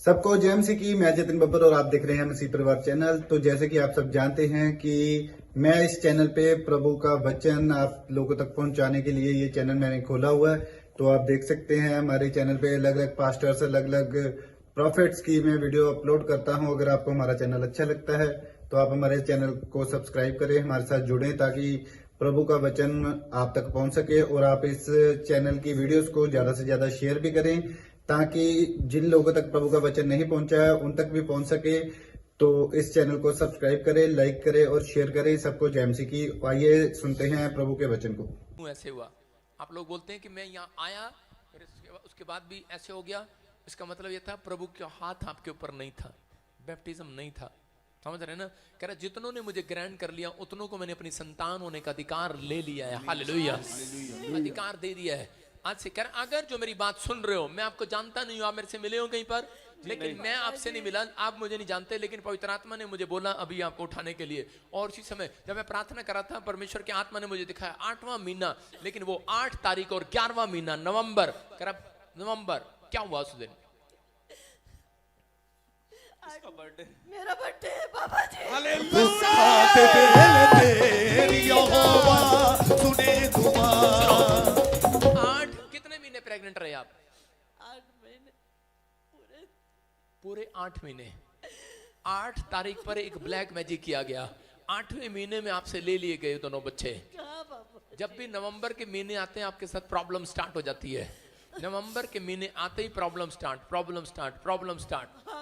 सबको जय मसीह की। मैं जतिन बब्बर और आप देख रहे हैं मसीह परिवार चैनल। तो जैसे कि आप सब जानते हैं कि मैं इस चैनल पे प्रभु का वचन आप लोगों तक पहुंचाने के लिए ये चैनल मैंने खोला हुआ है। तो आप देख सकते हैं हमारे चैनल पे अलग अलग पास्टर्स, अलग अलग प्रॉफिट्स की मैं वीडियो अपलोड करता हूं। अगर आपको हमारा चैनल अच्छा लगता है तो आप हमारे चैनल को सब्सक्राइब करें, हमारे साथ जुड़ें ताकि प्रभु का वचन आप तक पहुंच सके। और आप इस चैनल की वीडियोस को ज्यादा से ज्यादा शेयर भी करें ताकि जिन लोगों तक प्रभु का वचन नहीं पहुंचा है उन तक भी पहुंच सके। तो इस चैनल को सब्सक्राइब करें, लाइक करें और शेयर करें। सबको जय मसीह की। आइए सुनते हैं प्रभु के वचन को। ऐसे हुआ, आप लोग बोलते हैं कि मैं यहाँ आया फिर उसके बाद भी ऐसे हो गया। इसका मतलब ये था प्रभु का हाथ आपके ऊपर नहीं था, बैप्टिज्म नहीं था। समझ रहे ना? कह रहा जितनों ने मुझे ग्रहण कर लिया उतनों को मैंने अपनी संतान होने का अधिकार ले लिया है। हालेलुया, अधिकार दे दिया है। आज से कर अगर जो मेरी बात सुन रहे हो, मैं आपको जानता नहीं हूं, आप मेरे से मिले हो कहीं पर, लेकिन मैं आपसे नहीं मिला, आप मुझे नहीं जानते, लेकिन पवित्र आत्मा ने मुझे बोला अभी आपको उठाने के लिए। और उसी समय जब मैं प्रार्थना कर रहा था, परमेश्वर की आत्मा ने मुझे दिखाया 8वां महीना, लेकिन वो 8 तारीख और 11वां महीना नवंबर, नवंबर क्या हुआ उस दिन? मेरा बर्थडे है बाबा जी। आठ कितने महीने प्रेग्नेंट रहे आप? 8 महीने पूरे 8 महीने। 8 तारीख पर एक ब्लैक मैजिक किया गया। 8वें महीने में आपसे ले लिए गए दोनों बच्चे। कहाँ बाबा? जब भी नवंबर के महीने आते हैं आपके साथ प्रॉब्लम स्टार्ट हो जाती है। नवंबर के महीने आते ही प्रॉब्लम स्टार्ट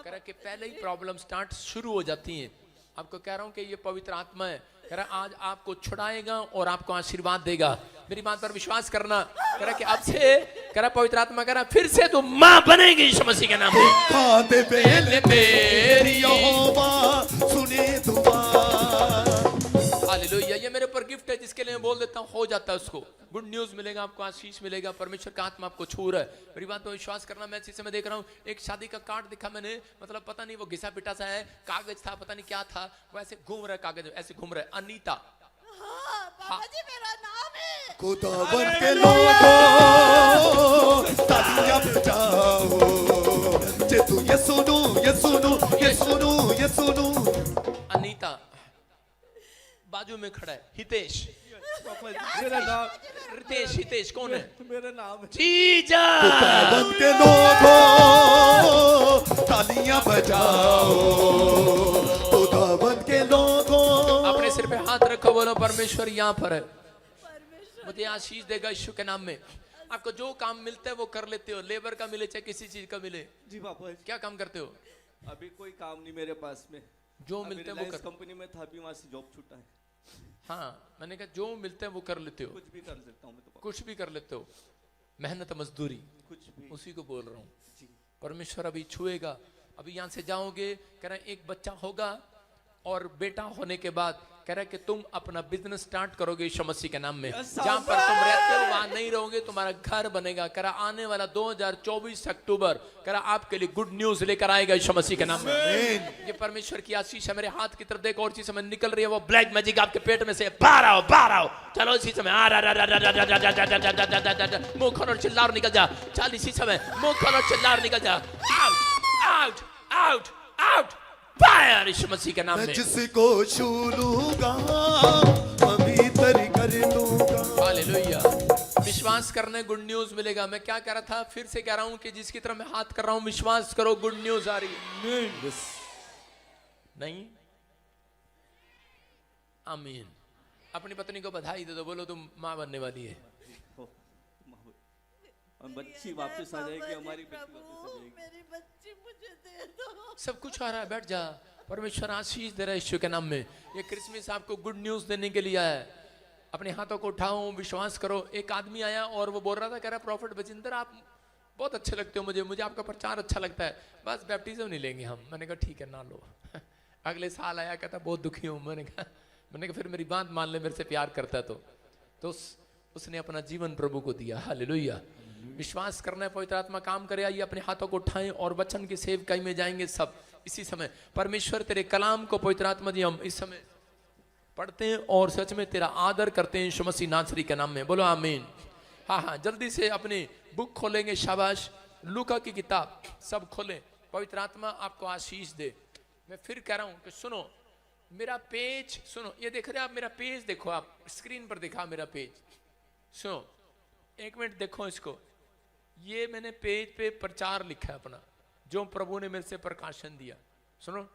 कह के पहले ही प्रॉब्लम स्टार्ट शुरू हो जाती है। आपको कह रहा हूं कि ये पवित्र आत्मा है, कह रहा आज आपको छुड़ाएगा और आपको आशीर्वाद देगा। मेरी बात पर विश्वास करना। कह रहा कि अब से कह रहा पवित्र आत्मा कह रहा फिर से तू मां बनेगी यीशु मसीह के नाम में। हालेलुया, ये मेरे ऊपर गिफ्ट है जिसके लिए मैं बोल देता हूँ हो जाता है उसको। गुड न्यूज मिलेगा आपको, आशीष मिलेगा, परमेश्वर का आत्मा आपको छू रहा है। मेरी बात पर विश्वास करना। मैं इसी समय देख रहा हूँ एक शादी का कार्ड दिखा मैंने, मतलब पता नहीं वो घिसा पिटा सा है, कागज था, पता नहीं क्या था, वो ऐसे घूम रहा है, कागज ऐसे घूम रहा है। अनीता, हाँ बाबा जी मेरा नाम है। खुदावन के लोगों तालियां बजाओ, जे तू ये सुनो ये सुनो ये सुनो ये सुनो। अनीता बाजू में खड़ा है हितेश। मेरा नाम हितेश कौन है? मेरा नाम है जीजा। खुदावन के लोगों तालियां बजाओ, खुदावन के लोगों। अपने सिर पे हाथ रखो, बोलो परमेश्वर यहाँ पर है, मुझे आशीष देगा यीशु के नाम में। आपको जो काम मिलता है वो कर लेते हो, लेबर का मिले चाहे किसी चीज का मिले। जी पापा, क्या काम करते हो? अभी कोई काम नहीं मेरे पास में, जो मिलते हैं वो कर। कंपनी में था, अभी वहां से जॉब छूटा है। हाँ, मैंने कहा जो मिलते हैं वो कर लेते हो, कुछ भी कर सकता हूँ मैं तो पापा, कुछ भी कर लेते हो, मेहनत मजदूरी, कुछ भी। उसी को बोल रहा हूँ। जी परमेश्वर अभी छुएगा। अभी यहाँ से जाओगे, कह रहे एक बच्चा होगा और बेटा होने के बाद कह रहा है कि तुम अपना बिजनेस स्टार्ट करोगे यीशु मसीह के नाम में। जहां पर तुम रहते हो वहां नहीं रहोगे, तुम्हारा घर बनेगा। कह रहा आने वाला 2024 अक्टूबर कह रहा आपके लिए गुड न्यूज लेकर आएगा यीशु मसीह के नाम में। ये परमेश्वर की आशीष है। मेरे हाथ की तरफ देखो और इसी समय निकल रही है वो ब्लैक मैजिक आपके पेट में से। बाहर आओ। चलो इसी समय मुंह खोलो और चिल्ला और निकल जा। चल इसी समय मुंह खोलो और चिल्ला और निकल जा। आउट फायर यीशु मसीह के नाम में। जिसको छू लूंगा पवित्र कर दूंगा। हालेलुया, विश्वास करने गुड न्यूज मिलेगा। मैं क्या कह रहा था, फिर से कह रहा हूं कि जिसकी तरफ मैं हाथ कर रहा हूं विश्वास करो, गुड न्यूज आ रही है। नहीं? आमीन। अपनी पत्नी को बधाई दे दो, बोलो तुम मां बनने वाली है। बच्ची वापस आ जाएगी, हमारी बच्ची प्रभु, वापस आ जाएगी। मेरी बच्ची मुझे दे दो। सब कुछ आ रहा है, बैठ जा। परमेश्वर आशीष दे रहा है यीशु के नाम में। ये क्रिसमस आपको गुड न्यूज देने के लिए आया है। अपने हाथों को उठाओ, विश्वास करो। एक आदमी आया और वो बोल रहा था, कह रहा प्रॉफिट बजिंदर आप बहुत अच्छे लगते हो, मुझे आपका प्रचार अच्छा लगता है, बस बैप्टिज्म नहीं लेंगे हम। मैंने कहा ठीक है ना लो। अगले साल आया, कहता बहुत दुखी हूँ। मैंने कहा फिर मेरी बात मान ले, मेरे से प्यार करता है तो उसने अपना जीवन प्रभु को दिया। हालेलुया, विश्वास करना है, पवित्र आत्मा काम करे। आइए अपने हाथों को उठाएं और वचन की सेवकाई में जाएंगे सब। इसी समय परमेश्वर तेरे कलाम को पवित्र आत्मा जी हम इस समय पढ़ते हैं और सच में तेरा आदर करते हैं यीशु मसीह नासरी के नाम में। बोलो आमीन। हाँ, जल्दी से अपनी बुक खोलेंगे। शाबाश, लूका की किताब सब खोलें पवित्र आत्मा आपको आशीष दे। मैं फिर कह रहा हूं कि सुनो मेरा पेज, सुनो ये देख रहे हैं आप, मेरा पेज देखो, आप स्क्रीन पर दिखा मेरा पेज, सुनो एक मिनट देखो इसको। ये मैंने पेज पे प्रचार लिखा है अपना, जो प्रभु ने मेरे से प्रकाशन दिया। सुनो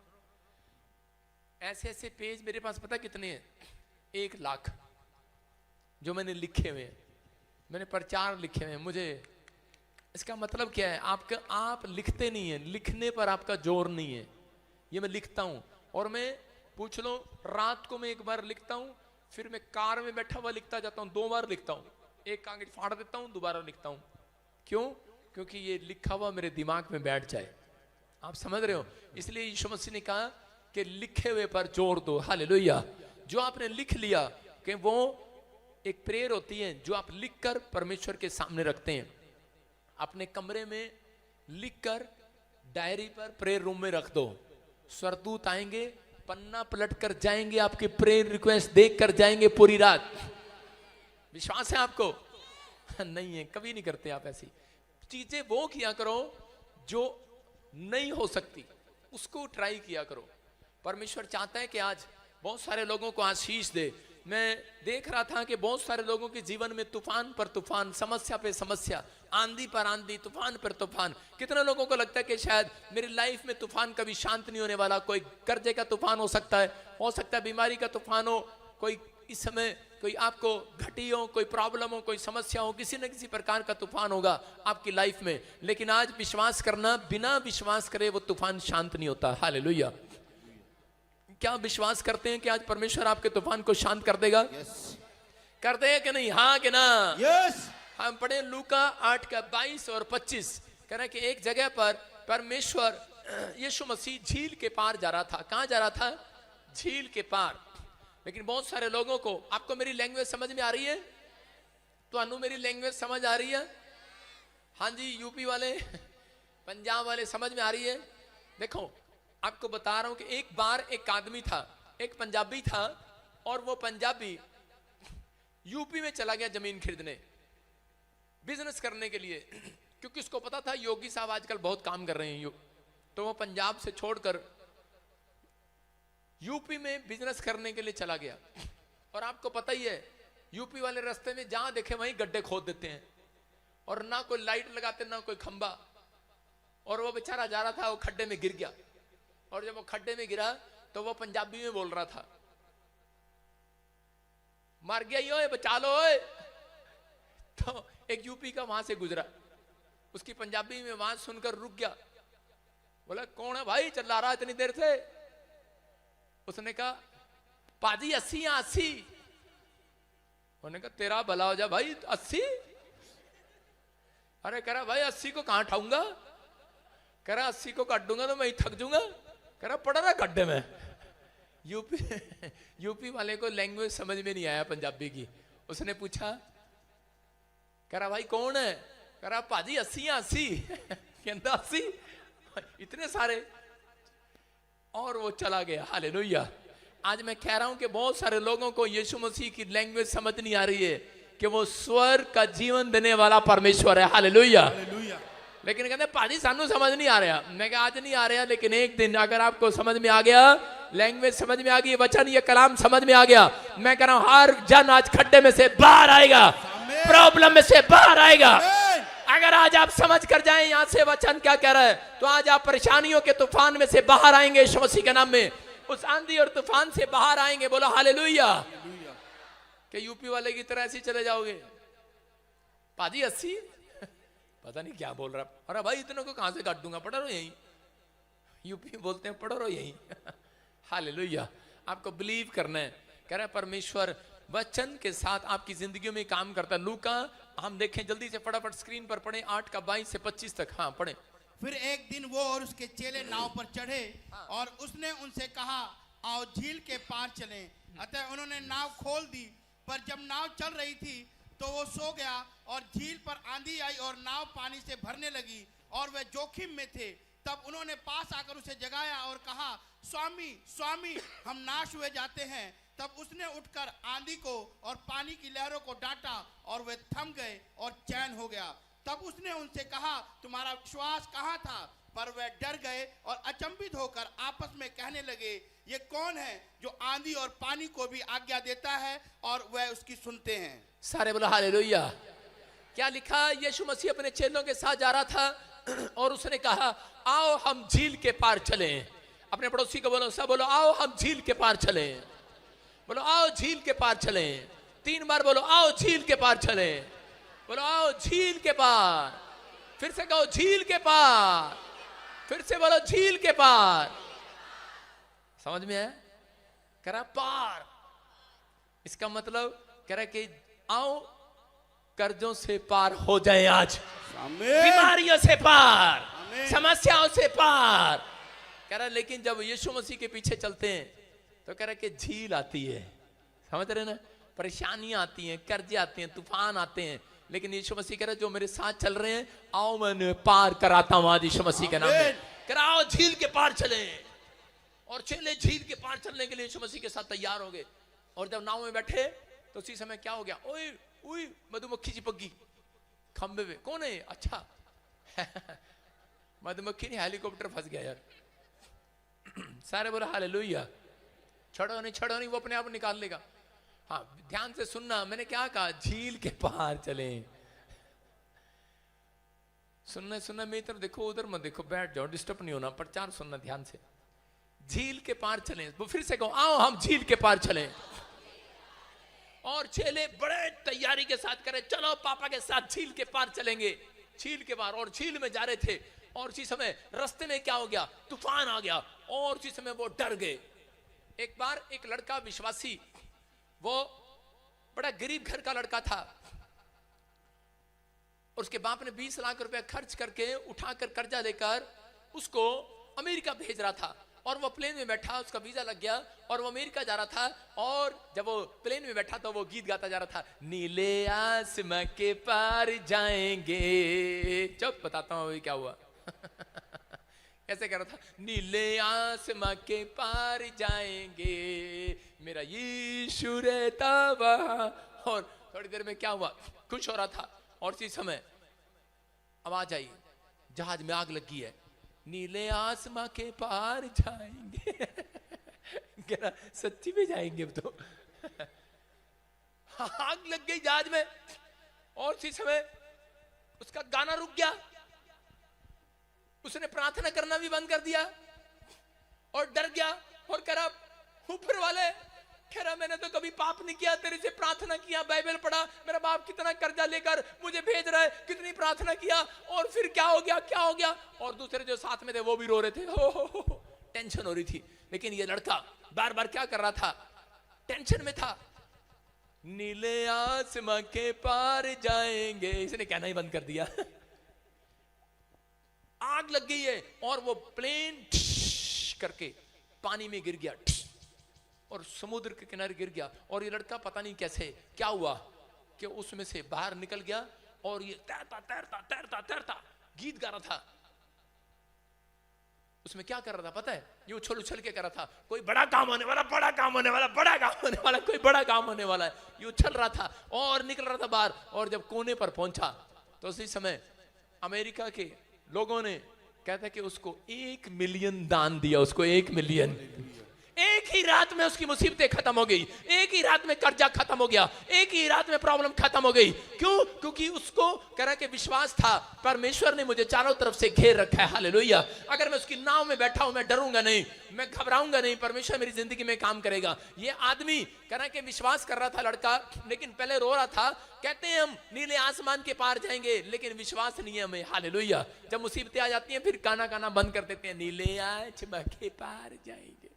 ऐसे ऐसे पेज मेरे पास पता कितने हैं? 1 लाख जो मैंने लिखे हुए हैं, मैंने प्रचार लिखे हुए हैं। मुझे इसका मतलब क्या है? आप लिखते नहीं है, लिखने पर आपका जोर नहीं है। ये मैं लिखता हूं, और मैं पूछ लो रात को मैं 1 बार लिखता हूं, फिर मैं कार में बैठा हुआ लिखता जाता हूं, 2 बार लिखता हूं, एक कागज फाड़ देता हूं, दोबारा लिखता हूं। क्यों? क्योंकि ये लिखा हुआ मेरे दिमाग में बैठ जाए। आप समझ रहे हो? इसलिए यीशु मसीह ने कहा कि लिखे हुए पर जोर दो। हालेलुया। जो आपने लिख लिया कि वो एक प्रेयर होती है जो आप लिखकर परमेश्वर के सामने रखते हैं, अपने कमरे में लिखकर डायरी पर प्रेयर रूम में रख दो। स्वर्गदूत आएंगे, पन्ना पलट कर जाएंगे, आपकी प्रेयर रिक्वेस्ट देख कर जाएंगे पूरी रात। विश्वास है आपको? नहीं है, कभी नहीं करते आप ऐसी चीजें। वो किया करो जो नहीं हो सकती, उसको ट्राई किया करो। परमेश्वर चाहता है कि आज बहुत सारे लोगों को आशीष दे। मैं देख रहा था कि बहुत सारे लोगों के जीवन में तूफान पर तूफान, समस्या पे समस्या, आंधी पर आंधी, तूफान पर तूफान। कितने लोगों को लगता है कि शायद मेरी लाइफ में तूफान कभी शांत नहीं होने वाला। कोई कर्जे का तूफान हो सकता है बीमारी का तूफान हो, कोई इस समय कोई आपको घटी हो, कोई प्रॉब्लम हो, कोई समस्या हो, किसी न किसी प्रकार का तूफान होगा आपकी लाइफ में। लेकिन आज विश्वास करना, बिना विश्वास करे वो तूफान शांत नहीं होता। हालेलुया। क्या विश्वास करते हैं कि आज परमेश्वर आपके तूफान को शांत कर देगा? करते हैं कि नहीं? हाँ कि ना? यस। हम पढ़े लूका 8:22 और 25, कह रहे हैं कि एक जगह पर परमेश्वर यीशु मसीह झील के पार जा रहा था। कहां जा रहा था? झील के पार। लेकिन बहुत सारे लोगों को, आपको मेरी लैंग्वेज समझ में आ रही है? तो अनु मेरी लैंग्वेज समझ आ रही है? हाँ जी। यूपी वाले, पंजाब वाले समझ में आ रही है? देखो आपको बता रहा हूं कि एक बार एक आदमी था, एक पंजाबी था, और वो पंजाबी यूपी में चला गया जमीन खरीदने, बिजनेस करने के लिए, क्योंकि उसको पता था योगी साहब आजकल बहुत काम कर रहे हैं। तो वो पंजाब से छोड़कर यूपी में बिजनेस करने के लिए चला गया। और आपको पता ही है यूपी वाले रास्ते में जहां देखे वहीं गड्ढे खोद देते हैं, और ना कोई लाइट लगाते ना कोई खंबा। और वो बेचारा जा रहा था, वो खड्डे में गिर गया। और जब वो खड्डे में गिरा तो वो पंजाबी में बोल रहा था, मर गया यो, बचा लो ओए। तो एक यूपी का वहां से गुजरा, उसकी पंजाबी में आवाज सुनकर रुक गया। बोला कौन है भाई चिल्ला रहा इतनी देर से? उसने कहा पाजी 80 या 80। उन्होंने कहा तेरा भला हो जा भाई, 80? अरे कह रहा भाई 80 को कहां उठाऊंगा? कह रहा 80 को काट दूंगा तो मैं ही थक जाऊंगा। कह रहा पड़ा रहा गड्ढे में। यूपी वाले को लैंग्वेज समझ में नहीं आया पंजाबी की। उसने पूछा, कह रहा भाई कौन है? कह रहा पाजी 80 या 80। कहता 80? इतने सारे। और वो चला गया। हालेलुया। आज मैं कह रहा हूं कि बहुत सारे लोगों को यीशु मसीह की लैंग्वेज समझ नहीं आ रही है कि वो स्वर्ग का जीवन देने वाला परमेश्वर है। हालेलुया। लेकिन कहते पाजी सानू समझ नहीं आ रहा। मैं कहा आज नहीं आ रहा, लेकिन एक दिन अगर आपको समझ में आ गया, लैंग्वेज समझ में आ गई, वचन ये कलाम समझ में आ गया, मैं कह रहा हूं हर जन आज खड्डे में से बाहर आएगा, प्रॉब्लम में से बाहर आएगा। अगर आज आप समझ कर जाएं यहां से वचन क्या कह रहा है, तो आज आप परेशानियों के तूफान में से बाहर आएंगे यीशु मसीह के नाम में। उस आंधी और तूफान से बाहर आएंगे। बोलो हालेलुया। कि यूपी वाले की तरह ऐसे चले जाओगे? पाजी 80? पता नहीं क्या बोल रहा। अरे भाई इतने को कहां से काट दूंगा, पढ़ो यहीं। यूपी बोलते हैं पढ़ो यहीं। हालेलुया। आपको बिलीव करना है। कह रहा है परमेश्वर वचन के साथ आपकी जिंदगी में काम करता है। लूका हम देखें जल्दी से, फटाफट स्क्रीन पर पढ़ें 8:22 से 25 तक। हाँ पढ़ें। फिर एक दिन वो और उसके चेले नाव पर चढ़े और उसने उनसे कहा आओ झील के पार चलें। अतः उन्होंने नाव खोल दी, पर जब नाव चल रही थी तो वो सो गया और झील पर आंधी आई और नाव पानी से भरने लगी और वे जोखिम में थे। तब उन्होंने पास आकर उसे जगाया और कहा स्वामी स्वामी हम नाश हुए जाते हैं। तब उसने उठकर आंधी को और पानी की लहरों को डांटा और वे थम गए और चैन हो गया। तब उसने उनसे कहा तुम्हारा विश्वास कहाँ था? पर वे डर गए और अचंभित होकर आपस में कहने लगे, ये कौन है जो आंधी और पानी को भी आज्ञा देता है और वह उसकी सुनते हैं। सारे बोलो हालेलुया। क्या लिखा? यीशु मसीह अपने चेलों के साथ जा रहा था और उसने कहा, आओ हम झील के पार चलें। अपने पड़ोसी को बोलो, सब बोलो, आओ हम झील के पार चलें। बोलो, आओ झील के पार चलें। 3 बार बोलो, आओ झील के पार चलें। बोलो, आओ झील के पार। फिर से कहो, झील के पार। फिर से बोलो, झील के पार। समझ में आया? कह रहा पार, इसका मतलब कह रहा कि आओ कर्जों से पार हो जाए, आज बीमारियों से पार, समस्याओं से पार। कह रहा लेकिन जब यीशु मसीह के पीछे चलते हैं तो कह रहा कि झील आती है। समझ रहे ना? परेशानियां आती हैं, कर्जे आते हैं, तूफान आते हैं, लेकिन यीशु मसीह कह रहा जो मेरे साथ चल रहे हैं, आओ मैं पार कराता हूं आज यीशु मसीह के नाम में। कह रहा आओ झील के पार चले। और चले झील के पार चलने के लिए यीशु मसीह के साथ तैयार हो गए। और जब नाव में बैठे तो उसी समय क्या हो गया? ओए ओए, मधुमक्खी चिपक गई खंबे पे। कौन है? अच्छा मधुमक्खी नहीं, हेलीकॉप्टर फंस गया यार। सारे बोलो हालेलुया। छोड़ो नहीं, वो अपने आप निकाल लेगा। हाँ, ध्यान से सुनना, मैंने क्या कहा? झील के पार चले। सुनना मेरी तरफ देखो, उधर मत देखो, बैठ जाओ, डिस्टर्ब नहीं होना, प्रचार सुनना ध्यान से। झील के पार चले। वो फिर से कहो, आओ हम झील के पार चले। और चेले बड़े तैयारी के साथ करे, चलो पापा के साथ झील के पार चलेंगे। झील के पार, और झील में जा रहे थे और उसी समय रास्ते में क्या हो गया? तूफान आ गया और उसी समय वो डर गए। एक बार एक लड़का विश्वासी, वो बड़ा गरीब घर का लड़का था और उसके बाप ने 20 लाख रुपए खर्च करके उठाकर कर्जा लेकर उसको अमेरिका भेज रहा था। और वो प्लेन में बैठा, उसका वीजा लग गया और वो अमेरिका जा रहा था। और जब वो प्लेन में बैठा तो वो गीत गाता जा रहा था, नीले आसमां के पार जाएंगे। चुप, बताता हूं क्या हुआ। कैसे कह रहा था? नीले आसमां के पार जाएंगे, मेरा यीशु रहता वहां। और थोड़ी देर में क्या हुआ? खुश हो रहा था और इसी समय आवाज आई, जहाज में आग लगी है, नीले आसमां के पार जाएंगे। कह रहा सच्ची में जाएंगे अब तो। आग लग गई जहाज में और इसी समय उसका गाना रुक गया। उसने प्रार्थना करना भी बंद कर दिया और डर गया और कह रहा ऊपर वाले, कह रहा मैंने तो कभी पाप नहीं किया, तेरे से प्रार्थना किया, बाइबल पढ़ा, मेरा बाप कितना कर्जा लेकर मुझे भेज रहा है, कितनी प्रार्थना किया, और फिर क्या हो गया? और दूसरे जो साथ में थे वो भी रो रहे थे। हो, टेंशन हो रही थी। लेकिन ये लड़का बार बार क्या कर रहा था? टेंशन में था। नीले आसमां के पार जाएंगे, इसने कहना ही बंद कर दिया। आग लग गई है और वो प्लेन करके पानी में गिर गया और समुद्र के किनारे गिर गया। और ये लड़का पता नहीं कैसे क्या हुआ कि उसमें से बाहर निकल गया और ये तैरता गीत गा रहा था। उसमें क्या कर रहा था पता है? ये उछल के कर रहा था, कोई बड़ा काम होने वाला, कोई बड़ा काम होने वाला है। ये उछल रहा था और निकल रहा था बाहर। और जब कोने पर पहुंचा तो उसी समय अमेरिका के लोगों ने कहता कि उसको 1 मिलियन दान दिया। उसको 1 मिलियन। एक ही रात में उसकी मुसीबतें खत्म हो गई, एक ही रात में कर्जा खत्म हो गया, एक ही रात में प्रॉब्लम खत्म हो गई। क्यों? क्योंकि उसको कह रहा कि विश्वास था, परमेश्वर ने मुझे चारों तरफ से घेर रखा है। हालेलुया। अगर मैं उसकी नाव में बैठा हूं, मैं डरूंगा नहीं, मैं घबराऊंगा नहीं, परमेश्वर मेरी जिंदगी में काम करेगा। ये आदमी कह रहा कि विश्वास कर रहा था लड़का, लेकिन पहले रो रहा था। कहते हैं हम नीले आसमान के पार जाएंगे, लेकिन विश्वास नहीं है हमें। हालेलुया। जब मुसीबतें आ जाती हैं फिर गाना बंद कर देते हैं, नीले आसमां के पार जाएंगे।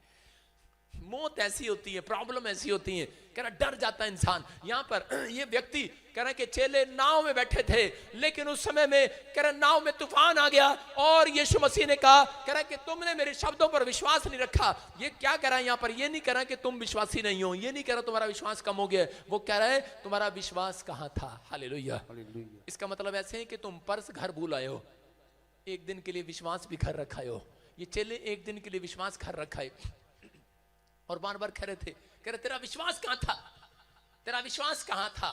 मौत ऐसी होती है, प्रॉब्लम ऐसी होती है, कह रहा डर जाता है इंसान। यहां पर ये व्यक्ति कह रहा कि चेले नाव में बैठे थे, लेकिन उस समय में कह रहा नाव में तूफान आ गया और यीशु मसीह ने कहा, कह रहा कि तुमने मेरे शब्दों पर विश्वास नहीं रखा। ये क्या कह रहा है यहां पर? ये नहीं कह रहा कि तुम विश्वासी नहीं हो, ये नहीं कह रहा तुम्हारा विश्वास कम हो गया, वो कह रहा है तुम्हारा विश्वास कहां था। हालेलुया। इसका मतलब ऐसे है कि तुम पर्स घर भूल आए हो, एक दिन के लिए विश्वास भी घर रखा हो। ये चेले एक दिन के लिए विश्वास घर रखा है और बार बार कह रहे थे, कह रहे तेरा विश्वास कहां था, तेरा विश्वास कहां था।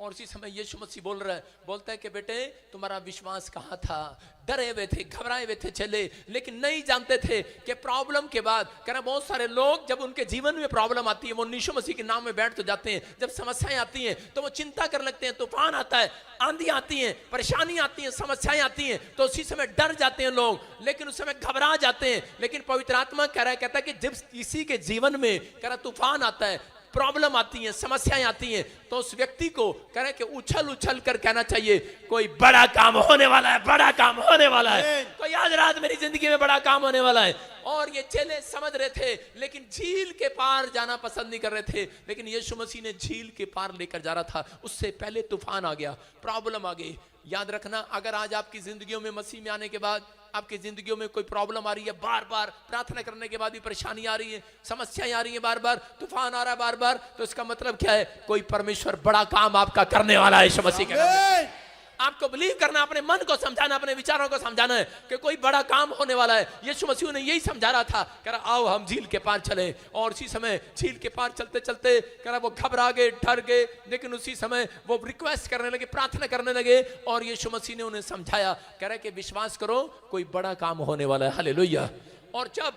और इसी समय यीशु मसीह बोल रहा है, बोलता है कि बेटे तुम्हारा विश्वास कहाँ था। डरे हुए थे, घबराए हुए थे चले, लेकिन नहीं जानते थे कि प्रॉब्लम के बाद कहना बहुत सारे लोग जब उनके जीवन में प्रॉब्लम आती है वो यीशु मसीह के नाम में बैठ तो जाते हैं। जब समस्याएं आती हैं तो वो चिंता करने लगते हैं, तूफान आता है, आंधी आती है, परेशानी आती है, समस्याएं आती हैं तो उसी समय डर जाते हैं लोग, लेकिन उस समय घबरा जाते हैं। लेकिन पवित्र आत्मा कह रहा है, कहता है कि जब किसी के जीवन में कह रहा तूफान आता है, प्रॉब्लम आती हैं, समस्याएं आती हैं, तो उस व्यक्ति को कह रहे कि उछल उछल कर कहना चाहिए कोई बड़ा काम होने वाला है, बड़ा काम होने वाला है, कोई आज रात मेरी जिंदगी में बड़ा काम होने वाला है। और ये चेले समझ रहे थे लेकिन झील के पार जाना पसंद नहीं कर रहे थे, लेकिन यीशु मसीह ने झील के पार लेकर जा रहा था। उससे पहले तूफान आ गया, प्रॉब्लम आ गई। याद रखना, अगर आज आपकी जिंदगियों में मसीह में आने के बाद आपकी जिंदगियों में कोई प्रॉब्लम आ रही है, बार बार प्रार्थना करने के बाद भी परेशानी आ रही है, समस्याएं आ रही है, बार बार तूफान आ रहा है बार बार, तो इसका मतलब क्या है? कोई परमेश्वर बड़ा काम आपका करने वाला है यीशु मसीह के नाम में। आपको बिलीव करना, अपने मन को समझाना, अपने विचारों को समझाना है कि कोई बड़ा काम होने वाला है। यीशु मसीह ने यही समझा रहा था, कह रहा आओ हम झील के पार चले। और उसी समय झील के पार चलते चलते कह रहा वो घबरा गए, डर गए, लेकिन उसी समय वो रिक्वेस्ट करने लगे, प्रार्थना करने लगे। और यीशु मसीह ने उन्हें समझाया, कह रहा कि विश्वास करो कोई बड़ा काम होने वाला है। हालेलुया। और जब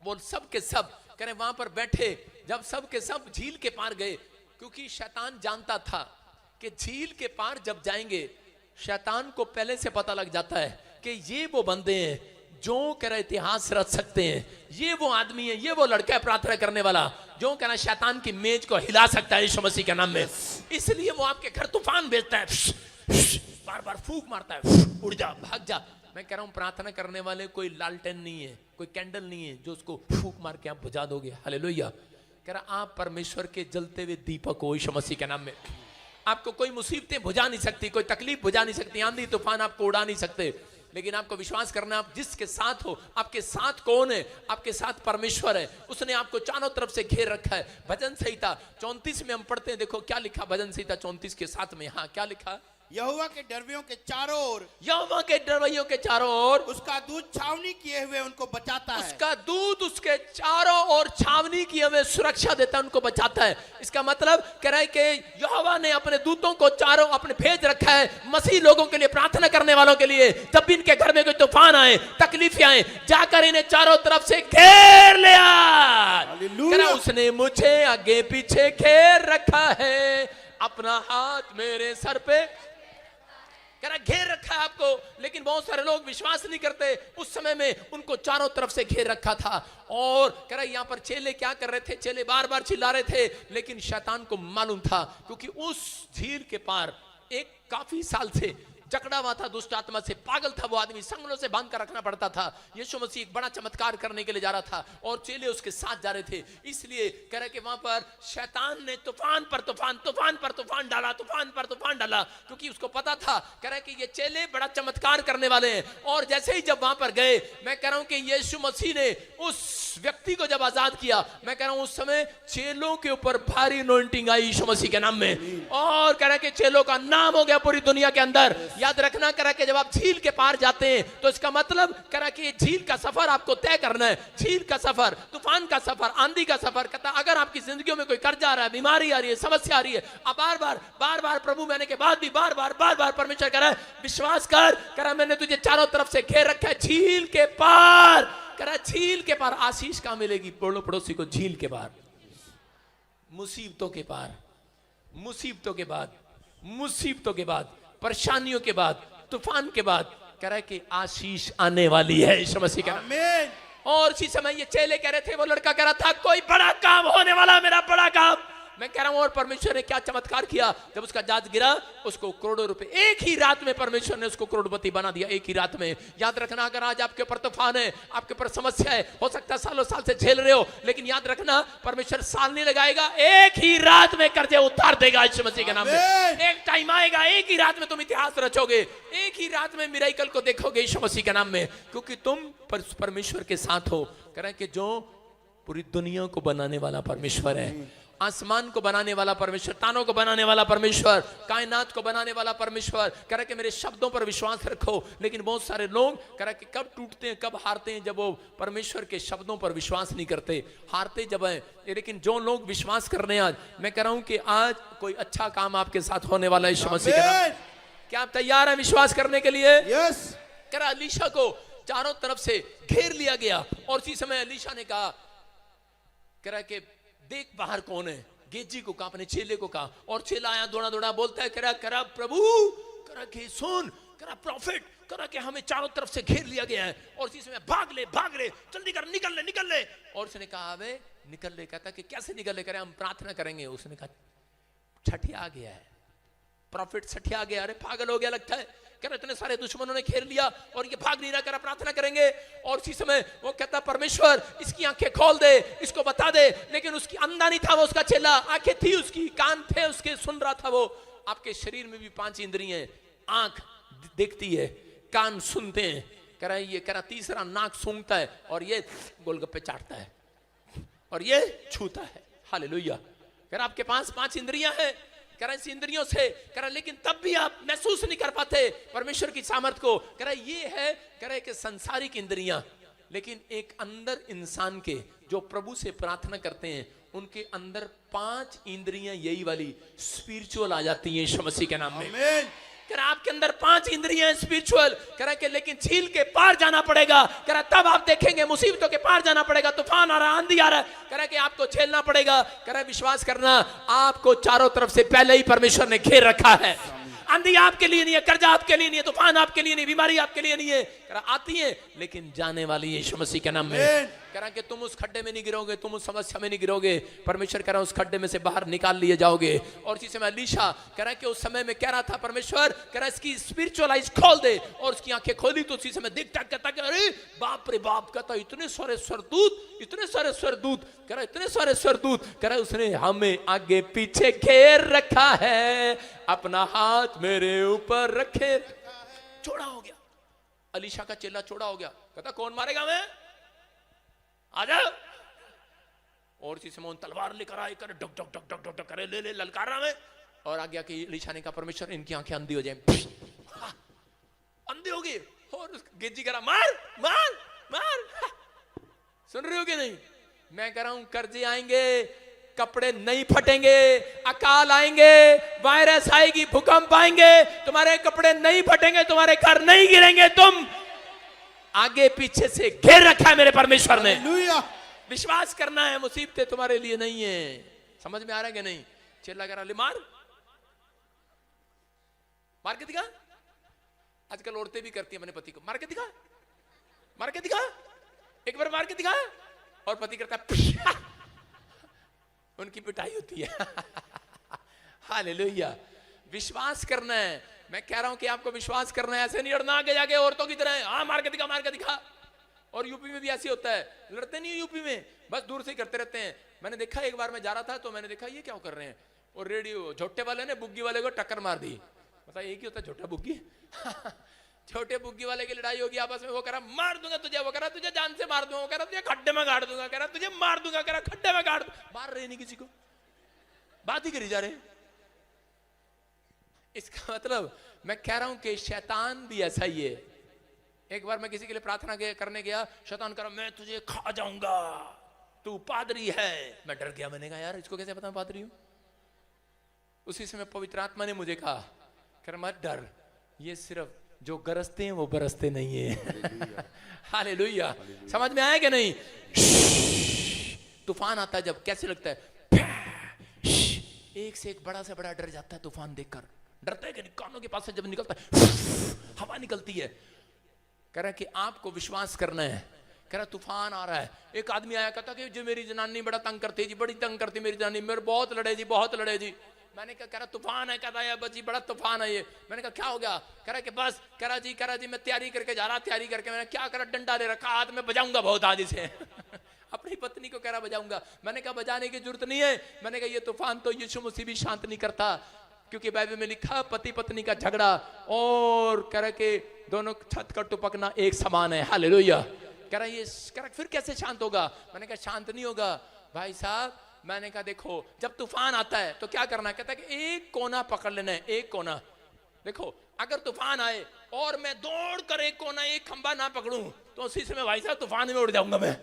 वो सब के सब कह रहे वहां पर बैठे, जब सब के सब झील के पार गए, क्योंकि शैतान जानता था कि झील के पार जब जाएंगे, शैतान को पहले से पता लग जाता है कि ये वो बंदे हैं जो कह रहे इतिहास रच सकते हैं, ये वो आदमी है, ये वो लड़का है प्रार्थना करने वाला जो कह रहा शैतान की मेज को हिला सकता है यीशु मसीह के नाम में। इसलिए वो आपके घर तूफान भेजता है, बार बार फूंक मारता है, उड़ जा, भाग जा। मैं कह रहा हूं प्रार्थना करने वाले कोई लालटेन नहीं है, कोई कैंडल नहीं है जो उसको फूंक मार के आप बुझा दोगे। हालेलुया। कह रहा आप परमेश्वर के जलते हुए दीपक हो यीशु मसीह के नाम में। आपको कोई मुसीबतें बुझा नहीं सकती, कोई तकलीफ बुझा नहीं सकती, आंधी तूफान आपको उड़ा नहीं सकते, लेकिन आपको विश्वास करना, आप जिसके साथ हो, आपके साथ कौन है? आपके साथ परमेश्वर है। उसने आपको चारों तरफ से घेर रखा है। भजन संहिता 34 में हम पढ़ते हैं, देखो क्या लिखा भजन संहिता 34 के 7 में। हाँ, क्या लिखा? यहोवा के डरवियों के चारों ओर, यहोवा के डरवैयों के चारों ओर उसका दूत छावनी किए हुए उनको बचाता है। उसका दूत उसके चारों ओर छावनी किए हुए सुरक्षा देता है, उनको बचाता है। इसका मतलब कह रहा है कि यहोवा ने अपने दूतों को चारों अपने भेज रखा है मसीह लोगों के लिए, प्रार्थना करने वालों के लिए। जब भी इनके घर में कोई तूफान आए, तकलीफें आए, जाकर इन्हें चारों तरफ से घेर लिया। कह रहा उसने मुझे आगे पीछे घेर रखा है, अपना हाथ मेरे सर पे घेर रखा है आपको। लेकिन बहुत सारे लोग विश्वास नहीं करते। उस समय में उनको चारों तरफ से घेर रखा था। और कह रहा यहाँ पर चेले क्या कर रहे थे? चेले बार बार चिल्ला रहे थे, लेकिन शैतान को मालूम था, क्योंकि उस झील के पार एक काफी साल से जकड़ा हुआ था दुष्ट आत्मा से, पागल था वो आदमी, संगलों से बांध कर रखना पड़ता था। यीशु मसीह एक बड़ा चमत्कार करने के लिए जा रहा था और चेले उसके साथ जा रहे थे। इसलिए कह रहे कि वहां पर शैतान ने तूफान पर तूफान, तूफान पर तूफान डाला, तूफान पर तूफान डाला, क्योंकि उसको पता था कह रहे कि ये चेले बड़ा चमत्कार करने वाले हैं। और जैसे ही जब वहां पर गए, मैं कह रहा हूं कि यीशु मसीह ने उस व्यक्ति को जब आजाद किया, मैं कह रहा हूं उस समय चेलों के ऊपर भारी अनॉइंटिंग आई यीशु मसीह के नाम में। और कह रहे कि चेलों का नाम हो गया पूरी दुनिया के अंदर। याद रखना करा कि जब आप झील के पार जाते हैं तो इसका मतलब करा कि झील का सफर आपको तय करना है। झील का सफर, तूफान का सफर, आंधी का सफर। कहता अगर आपकी जिंदगियों में कोई कर्जा आ रहा है, बीमारी आ रही है, समस्या आ रही है, आप बार बार प्रभु मैंने के बाद भी बार बार परमेश्वर कह रहा है विश्वास कर, करा मैंने तुझे चारों तरफ से घेर रखा है झील के पार। करा झील के पार आशीष कहां मिलेगी? बोलो पड़ोसी को, झील के पार, मुसीबतों के पार, मुसीबतों के बाद, मुसीबतों के बाद, परेशानियों के बाद, तूफान के बाद कह रहा है कि आशीष आने वाली है यीशु मसीह का नाम। और इसी समय ये चेले कह रहे थे, वो लड़का कह रहा था कोई बड़ा काम होने वाला, मेरा बड़ा काम। मैं कह रहा हूं और परमेश्वर ने क्या चमत्कार किया, जब उसका जहाज गिरा उसको करोड़ों रुपए एक ही रात में परमेश्वर ने उसको करोड़पति बना दिया, एक ही रात में। याद रखना अगर आज आपके ऊपर तूफान है, आपके ऊपर समस्या है, हो सकता है सालों साल से झेल रहे हो, लेकिन याद रखना परमेश्वर साल नहीं लगाएगा, एक ही रात में कर्जे उतार देगा यीशु मसीह के नाम में। एक टाइम आएगा, एक ही रात में तुम इतिहास रचोगे, एक ही रात में मिरेकल को देखोगे यीशु मसीह के नाम में, क्योंकि तुम परमेश्वर के साथ हो। कह रहे कि जो पूरी दुनिया को बनाने वाला परमेश्वर है। आसमान को बनाने वाला परमेश्वर, तानों को बनाने वाला परमेश्वर, कायनात को बनाने वाला परमेश्वर कह रहा कि मेरे शब्दों पर विश्वास रखो। लेकिन बहुत सारे लोग कह रहा कि कब टूटते हैं, कब हारते हैं, जब वो परमेश्वर के शब्दों पर विश्वास नहीं करते, हारते जब है। लेकिन जो लोग विश्वास कर रहे हैं, आज मैं कह रहा हूं कि आज कोई अच्छा काम आपके साथ होने वाला है यीशु मसीह के नाम। क्या आप तैयार हैं विश्वास करने के लिए? यस कह रहा अलीशा को चारों तरफ से घेर लिया गया और उसी समय अलीशा ने कहा, कह रहा कि देख बाहर कौन है। गेजी को कहा, अपने चेले को कहा, और चेला आया दौड़ा दौड़ा बोलता है, कह रहा प्रभु, कह रहा कि सुन, कह रहा प्रॉफिट, कह रहा कि हमें चारों तरफ से घेर लिया गया है और इसी समय भाग ले जल्दी कर, निकल ले। और उसने कहा अबे निकल ले। कहता कि कैसे निकल ले? करे हम प्रार्थना करेंगे। उसने कहा छठिया गया है, प्रॉफिट छठिया गया। अरे पागल हो गया लगता है। कह रहे इतने सारे दुश्मनों ने घेर लिया और ये भाग नहीं रहा। करा प्रार्थना करेंगे। और उसी समय वो कहता परमेश्वर इसकी आंखें खोल दे, इसको बता दे। लेकिन उसकी अंधा नहीं था वो, उसका चेला, आंखें थी उसकी, कान थे उसके, सुन रहा था वो। आपके शरीर में भी 5 इंद्रियां हैं। आंख देखती है, कान सुनते हैं, कह रहा ये, कह रहा तीसरा नाक सूंघता है, और ये गोलगप्पे चाटता है, और ये छूता है। हालेलुया। कह रहा आपके पास 5 इंद्रियां हैं। कह रहा इस इंद्रियों से, कह रहा लेकिन तब भी आप महसूस नहीं कर पाते परमेश्वर की सामर्थ को। कह रहा ये है, कह रहा कि संसारिक इंद्रियां, लेकिन एक अंदर इंसान के जो प्रभु से प्रार्थना करते हैं उनके अंदर 5 इंद्रियां यही वाली स्पिरिचुअल आ जाती हैं यीशु मसीह के नाम में। आमीन। कह रहा आपके अंदर 5 इंद्रियां स्पिरिचुअल। कह रहा कि लेकिन झील के पार जाना पड़ेगा। कह रहा तब आप देखेंगे, मुसीबतों के पार जाना पड़ेगा, तूफान आ रहा, आंधी आ रहा है। कह रहा कि आपको झेलना पड़ेगा। कह रहा विश्वास करना, आपको चारों तरफ से पहले ही परमेश्वर ने घेर रखा है। आंधी आपके लिए नहीं है, कर्जा आपके लिए नहीं है, तूफान आपके लिए नहीं, बीमारी आपके लिए नहीं है। कह रहा आती है लेकिन जाने वाली है यीशु मसीह के नाम में। कह रहा कि तुम उस खड्डे में नहीं गिरोगे, तुम उस समस्या में नहीं गिरोगे। परमेश्वर कह रहा उस खड्डे में से बाहर निकाल लिए जाओगे। और इसी समय अलीशा कह रहा कि उस समय में कह रहा था परमेश्वर, कह रहा इसकी स्पिरिचुअल आइज खोल दे। और उसकी आंखें खोली तो उसी समय देखता कहता कि अरे बाप रे बाप, कहता इतने सारे सरदूत, इतने सारे सरदूत, कह रहा इतने सारे सरदूत। कह रहा उसने हमें आगे पीछे घेर रखा है, अपना हाथ मेरे ऊपर रखे। चौड़ा हो गया अलीशा का चेला, चौड़ा हो गया। कहता कौन मारेगा मैं, आजा। और इसी समय तलवार लेकर आए, करे duck duck duck duck duck duck करे, ले ललकार रहा मैं। और आ गया कि अलीशा ने कहा परमेश्वर इनकी आंखें अंधी हो जाए। अंधी हो गई। और गेजी करा मार मार मार। सुन रहे हो कि नहीं? मैं कह रहा हूं कर्जे आएंगे, कपड़े नहीं फटेंगे, अकाल आएंगे, वायरस आएगी, भूकंप आएंगे, तुम्हारे कपड़े नहीं फटेंगे, तुम्हारे घर नहीं गिरेंगे। तुम आगे पीछे से घेर रखा है मेरे परमेश्वर ने। हालेलुया। विश्वास करना है, मुसीबतें तुम्हारे लिए नहीं है। समझ में आ रहा है कि नहीं? चेला करा ले मार मार के दिखा। आजकल औरतें भी करती है अपने पति को, मार के दिखा, मार के दिखा, एक बार मार के दिखा। और पति करता है उनकी पिटाई होती है। हालेलुया। विश्वास करना है। मैं कह रहा हूं कि आपको विश्वास करना है, ऐसे नहीं लड़ना आगे जाके औरतों की तरह, हाँ मार के दिखा, मार के दिखा। और यूपी में भी ऐसे होता है, लड़ते नहीं यूपी में, बस दूर से ही करते रहते हैं। मैंने देखा एक बार मैं जा रहा था तो मैंने देखा ये क्या कर रहे हैं, और रेडियो झोटे वाले ने बुग्गी वाले को टक्कर मार दी। मतलब ये क्या होता है झोटा बुग्गी? छोटे बुग्गी वाले की लड़ाई होगी आपस में। वो कह रहा मार दूंगा तुझे, वो कह रहा तुझे जान से मार दूंगा, वो कह रहा तुझे खड्डे में गाड़ दूंगा, कह रहा तुझे मार दूंगा, कह रहा खड्डे में गाड़। मार रहे नहीं किसी को, बात ही करी जा रहे। इसका मतलब मैं कह रहा हूं कि शैतान भी ऐसा ही है। एक बार मैं किसी के लिए प्रार्थना करने गया, शैतान कह रहा मैं तुझे खा जाऊंगा, तू पादरी है। मैं डर गया, मैंने कहा यार इसको कैसे पता मैं पादरी हूं? उसी समय पवित्र आत्मा ने मुझे कहा, कह रहा मत डर, ये सिर्फ जो गरजते हैं वो बरसते नहीं है। हालेलुया। समझ में आया कि नहीं? तूफान आता है जब कैसे लगता है, एक से एक बड़ा से बड़ा डर जाता है तूफान देखकर। डरता है कि कानों के पास से जब निकलता है हवा निकलती है। कह रहा है कि आपको विश्वास करना है। कह रहा तूफान आ रहा है। एक आदमी आया कहता कि जो मेरी जनानी बड़ा तंग करती है जी, बड़ी तंग करती मेरी जनानी, मेरे बहुत लड़े जी, बहुत लड़े जी। मैंने कहा कह रहा तूफान है, कहता है बच्ची बड़ा तूफान है ये। मैंने कहा क्या हो गया? कह रहा कि बस, कह रहा जी मैं तैयारी करके जा रहा, तैयारी करके मैंने क्या करा, डंडा ले रखा हाथ में, बजाऊंगा बहुत आज इसे। अपनी पत्नी को कह रहा बजाऊंगा। मैंने कहा बजाने की जरूरत नहीं है। मैंने कहा ये तूफान तो यीशु मसीह भी शांत नहीं करता, क्योंकि बाइबल में लिखा पति पत्नी का झगड़ा और कह रहा कि दोनों छत का टुपकना एक समान है। हालेलुया। कह रहा ये, कह रहा फिर कैसे शांत होगा? मैंने कहा शांत नहीं होगा भाई साहब, मैंने कहा देखो जब तूफान आता है तो क्या करना है, कहता है कि एक कोना पकड़ लेना है, एक कोना। देखो अगर तूफान आए और मैं दौड़ कर एक कोना एक खंबा ना पकड़ूं तो उसी समय भाई साहब तूफान में उड़ जाऊंगा मैं।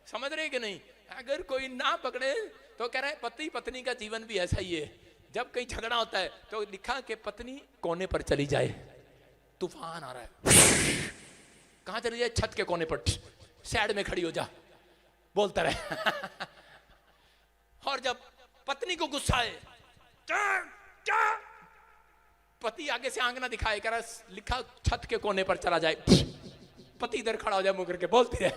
समझ रहे कि नहीं? अगर कोई ना पकड़े तो कह रहे हैं पति पत्नी का जीवन भी ऐसा ही है, जब कहीं झगड़ा होता है तो लिखा कि पत्नी कोने पर चली जाए, तूफान आ रहा है, कहां चली जाए? छत के कोने पर, साइड में खड़ी हो जा, बोलता रहे। और जब पत्नी को गुस्सा आए, पति आगे से आंगना दिखाए, कह रहा लिखा छत के कोने पर चला जाए, पति इधर खड़ा हो जाए मुकर के, बोलती रहे।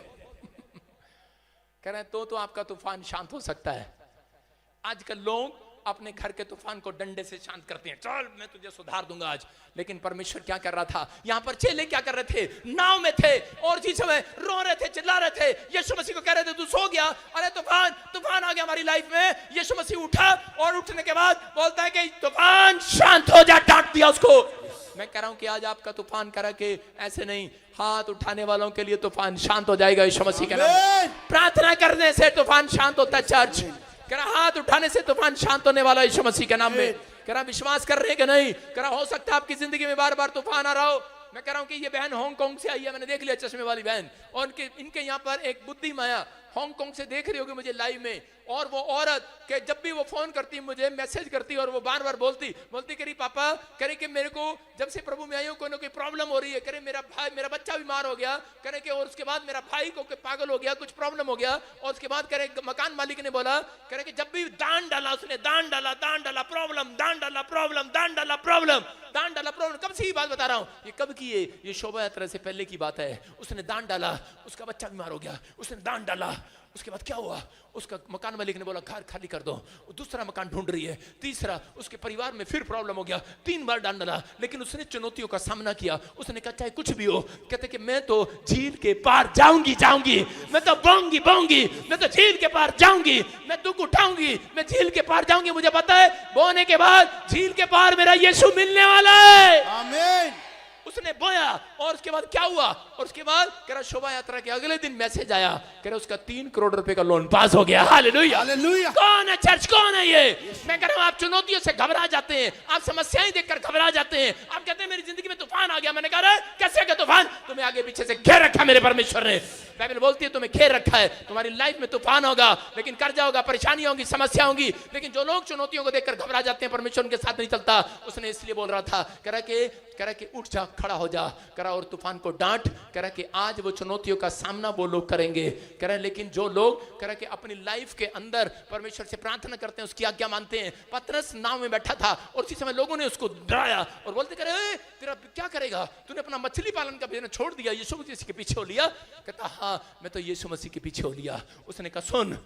कह रहे तो आपका तूफान शांत हो सकता है। आजकल लोग अपने घर के तूफान को डंडे से शांत करते हैं, चल मैं तुझे सुधार दूंगा आज। लेकिन परमेश्वर क्या कर रहा था? यहां पर चेले क्या कर रहे थे? नाव में थे और जी समय रो रहे थे, चिल्ला रहे थे, यीशु मसीह को कह रहे थे तू सो गया, अरे तूफान आ गया हमारी लाइफ में। यीशु मसीह उठा और उठने के बाद बोलता है कि तूफान शांत हो जा, डांट दिया उसको। मैं कह रहा हूं कि आज आपका तूफान करा के ऐसे नहीं, हाथ उठाने वालों के लिए तूफान शांत हो जाएगा यीशु मसीह के नाम। प्रार्थना करने से तूफान शांत होता है चर्च। कह रहा हाथ उठाने से तूफान शांत होने वाला यीशु मसीह के नाम में। कह रहा विश्वास कर रहे कि नहीं? कह रहा हो सकता है आपकी जिंदगी में बार बार तूफान आ रहा हो। मैं कह रहा हूं कि ये बहन हांगकांग से आई है, मैंने देख लिया चश्मे वाली बहन, और इनके यहाँ पर एक बुद्धि माया हांगकांग से देख रही होगी मुझे लाइव में। और वो औरत के जब भी वो फोन करती मुझे मैसेज करती और वो बार बार बोलती करी पापा, करे कि मेरे को जब से प्रभु में आई हूं कोई ना कोई प्रॉब्लम हो रही है, करे मेरा बच्चा बीमार हो गया, करे कि और उसके बाद मेरा भाई को पागल हो गया, कुछ प्रॉब्लम हो गया, और उसके बाद करे मकान मालिक ने बोला, करे कि जब भी दान डाला उसने, दान डाला प्रॉब्लम, दान डाला प्रॉब्लम, दान डाला प्रॉब्लम, दान डाला प्रॉब्लम। कब से ये बात बता रहा हूं, ये कब की है? ये शोभा यात्रा से पहले की बात है। उसने दान डाला, उसका बच्चा बीमार हो गया, उसने दान डाला, उसके बाद क्या हुआ? उसका मकान मालिक ने बोला घर खाली कर दो, दूसरा मकान ढूंढ रही है, तीसरा उसके परिवार में फिर प्रॉब्लम हो गया, 3 बार दान डाला, लेकिन उसने चुनौतियों का सामना किया। उसने कहा चाहे कुछ भी हो, कहते कि मैं तो झील के पार जाऊंगी, मैं तो बोऊंगी, मैं तो झील के पार जाऊंगी, मैं दुख उठाऊंगी, मैं झील के पार जाऊंगी। मुझे पता है बोने के बाद झील के पार मेरा यीशु मिलने वाला है। आमीन। उसने बोया और उसके बाद क्या हुआ? और उसके बाद कह रहा शोभा यात्रा के अगले दिन मैसेज आया, कह रहा उसका 3 करोड़ रुपए का लोन पास हो गया। Hallelujah, hallelujah. कौन है चर्च, कौन है ये? मैं कह रहा हूं आप चुनौतियों से घबरा जाते हैं, आप समस्याएं देखकर घबरा जाते हैं, आप कहते हैं मेरी जिंदगी में तूफान आ गया। मैंने कहा कैसे का तूफान? तुम्हें आगे पीछे से घेर रखा मेरे परमेश्वर ने। बाइबल बोलती है तुम्हें घेर रखा है, तुम्हारी लाइफ में तूफान होगा, लेकिन कर्जा होगा, परेशानी होगी, समस्या होगी, लेकिन जो लोग चुनौतियों को देखकर घबरा जाते हैं परमेश्वर उनके साथ नहीं चलता। उसने इसलिए बोल रहा था, कह रहा कि उठ जा, खड़ा हो जा, कह रहा और तूफान को डांट, कह रहा कि आज वो चुनौतियों का सामना वो लोग करेंगे। कह रहा लेकिन जो लोग कह रहा कि अपनी लाइफ के अंदर परमेश्वर से प्रार्थना करते हैं, उसकी आज्ञा मानते हैं। पतरस नाव में बैठा था और उसी समय लोगों ने उसको डराया और बोलते कह रहे तेरा क्या करेगा, तूने अपना मछली पालन का बिजनेस छोड़ दिया, यीशु मसीह के पीछे हो लिया? कहता हाँ मैं तो यीशु मसीह के पीछे हो लिया। उसने कहा सुन,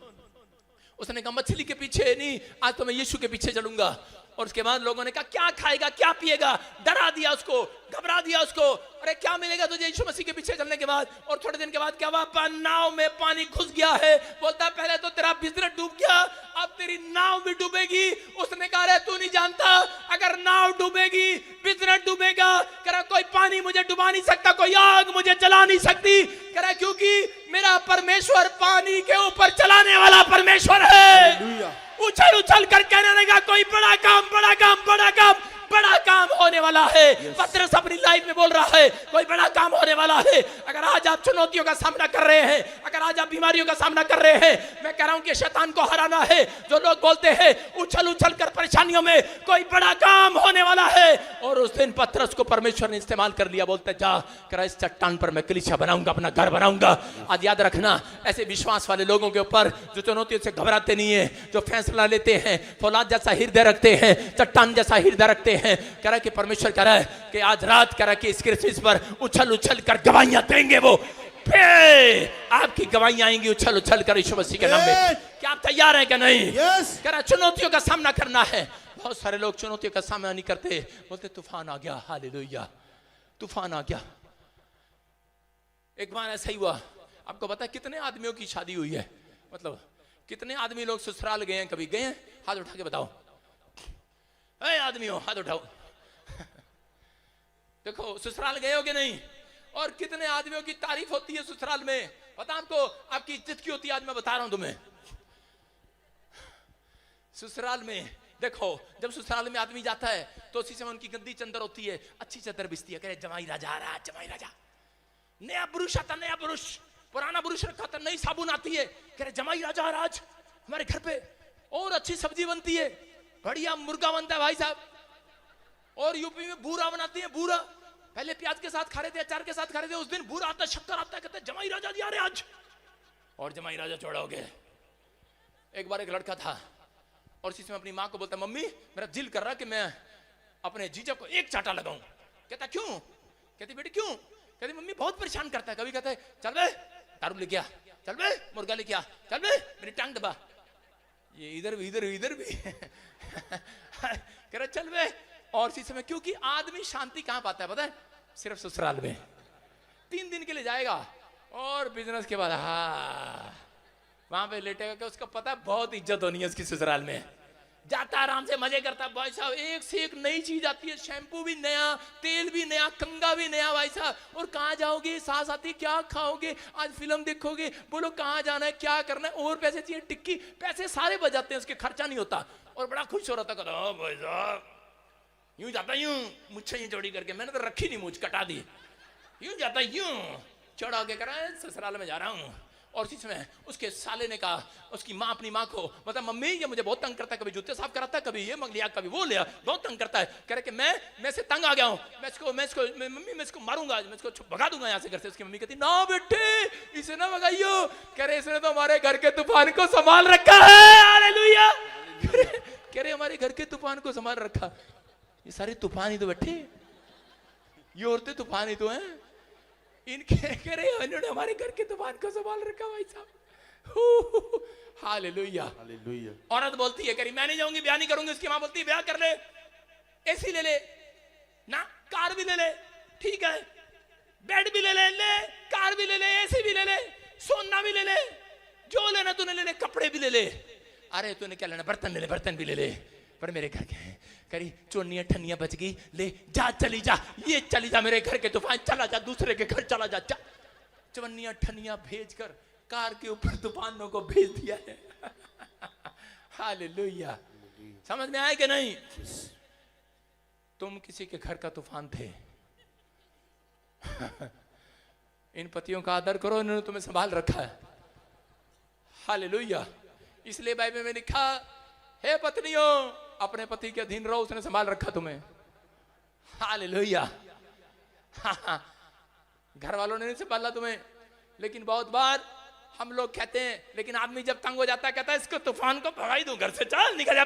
उसने कहा मछली के पीछे नहीं, आज तो मैं यीशु के पीछे चलूंगा। और उसके बाद लोगों ने कहा क्या खाएगा, क्या पिएगा, डरा दिया उसको, घबरा दिया उसको। अरे क्या मिलेगा तुझे यीशु मसीह के पीछे चलने के बाद? और थोड़े दिन के बाद क्या हुआ? नाव में पानी घुस गया है। बोलता पहले तो तेरा बिजनेस डूब गया, अब तेरी नाव भी डूबेगी। उसने कहा रे तू नहीं जानता, अगर नाव डूबेगी, बिजनेस डूबेगा, कह कोई पानी मुझे डुबा नहीं सकता, कोई आग मुझे जला नहीं सकती। कह क्योंकि मेरा परमेश्वर पानी के ऊपर चलाने वाला परमेश्वर है। उछल उछल कर कहने लगा कोई बड़ा काम होने वाला है। पतरस अपनी लाइफ में बोल रहा है कोई बड़ा काम होने वाला है। अगर आज आप चुनौतियों का सामना कर रहे हैं, अगर आज आप बीमारियों का सामना कर रहे हैं, मैं कह रहा हूं कि शैतान को हराना है। जो लोग बोलते हैं उछल उछल कर परेशानियों में कोई बड़ा काम होने वाला है, और उस दिन पतरस को परमेश्वर ने इस्तेमाल कर लिया। बोलते जा कर इस चट्टान पर मैं कलीसिया बनाऊंगा, अपना घर बनाऊंगा। आज याद रखना ऐसे विश्वास वाले लोगों के ऊपर जो चुनौतियों से घबराते नहीं है, जो फैसला लेते हैं, फौलाद जैसा हृदय रखते हैं, चट्टान जैसा हृदय रखते हैं। कह रहा कि परमेश्वर कह रहा है कि आज रात कह रहा कि इस क्रिसमस पर उछल उछल कर गवाहियां देंगे वो, आपकी गवाहियां आएंगी उछल उछल कर यीशु मसीह के नाम में। क्या आप तैयार हैं कि नहीं? कह रहा चुनौतियों का सामना करना है। बहुत सारे लोग चुनौतियों का सामना नहीं करते, बोलते तूफान आ गया, हालेलुया तूफान आ गया। एक बार ऐसा ही हुआ, आपको पता है कितने आदमियों की शादी हुई है, मतलब कितने आदमी लोग ससुराल गए हैं? कभी गए हैं? हाथ उठा के बताओ, ऐ आदमियों हाथ उठाओ। देखो ससुराल गए हो कि नहीं? और कितने आदमियों की तारीफ होती है ससुराल में, पता आपको, आपकी इज्जत की होती है। आज मैं बता रहा हूं तुम्हें, ससुराल में देखो, जब ससुराल में आदमी जाता है तो उसी समय उनकी गंदी चंदर होती है, अच्छी चदर बिछती है, कह जमाई राजा आ रहा, जमाई राजा। नया पुरुष आता, नया पुरुष, पुराना पुरुष रखा था, नई साबुन आती है, कह रहे जमाई राजा आ रहा आज हमारे घर पे, और अच्छी सब्जी बनती है, बढ़िया मुर्गा बनता है भाई साहब, और यूपी में बूरा बनाती है, बूरा पहले प्याज के साथ खा रहे थे, अचार के साथ खा रहे थे, उस दिन बूरा आता, शक्कर आता है, कहते हैं जमाई राजा जी आ रहे आज, और जमाई राजा छोड़ा हो गए। एक बार एक लड़का था और इसी समय अपनी माँ को बोलता, मम्मी मेरा दिल कर रहा कि मैं अपने जीजा को एक चाटा लगाऊं। कहता क्यों? कहती बेटी क्यों? कहती मम्मी बहुत परेशान करता है, कभी कहता है चल बे दारू लेके आ, चल बे मुर्गा लेके आ, चल बे मेरी टांग दबा, ये इधर भी इधर इधर भी कह रहा चल बे। और इसी समय, क्योंकि आदमी शांति कहां पाता है पता है? सिर्फ ससुराल में। 3 दिन के लिए जाएगा और बिजनेस के बाद वहां पे लेटेगा कि उसको पता है बहुत इज्जत होनी है उसकी ससुराल में, जाता आराम से मजे करता। भाई साहब एक से एक नई चीज आती है, शैम्पू भी नया, तेल भी नया, कंगा भी नया भाई साहब। और कहाँ जाओगे सास आती, क्या खाओगे आज, फिल्म देखोगे, बोलो कहाँ जाना है, क्या करना है, और पैसे चाहिए, टिक्की, पैसे सारे बच जाते हैं, उसके खर्चा नहीं होता। और बड़ा खुश हो रहा था, कहता भाई साहब यूं जाता, यूं मुझे यूं चौड़ी करके, मैंने तो रखी नहीं मुझ, कटा दी, यूं जाता यूं चौड़ा के करा ससुराल में जा रहा हूँ। और इसी समय उसके साले ने कहा, उसकी माँ अपनी माँ को बता, मम्मी ये मुझे बहुत तंग करता है, कभी जूते साफ कराता है, कभी ये मंग लिया, कभी वो लिया, बहुत तंग करता है। कह रहे कि मैं से तंग आ गया हूँ, मम्मी मैं इसको मारूंगा, मैं इसको भगा दूंगा यहाँ से घर से। उसकी मम्मी कहती ना बेटे इसे ना भगाइयो, कह रहे इसने तो हमारे घर के तूफान को संभाल रखा है, हालेलुया। कह रहे हमारे घर के तूफान को संभाल रखा, ये सारे तूफान ही तो बैठे, ये औरतें तूफान ही तो हैं, इनके कह रहे इन्होंने हमारे घर के तूफान को संभाल रखा भाई साहब, हालेलुया हालेलुया। औरत बोलती है, कह रही मैं नहीं जाऊंगी, ब्याह नहीं करूंगी। उसकी मां बोलती है ब्याह कर ले, एसी ले ले ना, कार भी ले ले, ठीक है, बेड भी ले ले, कार भी ले ले, एसी भी ले ले, सोना भी ले ले, जो लेना तूने ले ले, कपड़े भी ले ले, अरे तूने क्या लेना, बर्तन ले ले, बर्तन भी ले ले, पर मेरे घर के करी चोनियां ठनियां बच गई, ले जा, चली जा, ये चली जा मेरे घर के तूफान, चला जा दूसरे के घर चला जा, चवन्नियां ठनियां भेजकर कार के ऊपर तूफानों को भेज दिया है। हालेलुया। समझ में आया कि नहीं? तुम किसी के घर का तूफान थे। इन पतियों का आदर करो, इन्होंने तुम्हें संभाल रखा है। हालेलुया। इसलिए बाइबल में लिखा, हे पत्नियों अपने पति के अधीन रहो, उसने संभाल रखा तुम्हें। हालेलुया। घर वालों ने नहीं संभाला तुम्हें, लेकिन बहुत बार हम लोग कहते हैं, लेकिन आदमी जब तंग हो जाता है कहता है इसको तूफान को भगा ही दो घर से, चल निकल जा,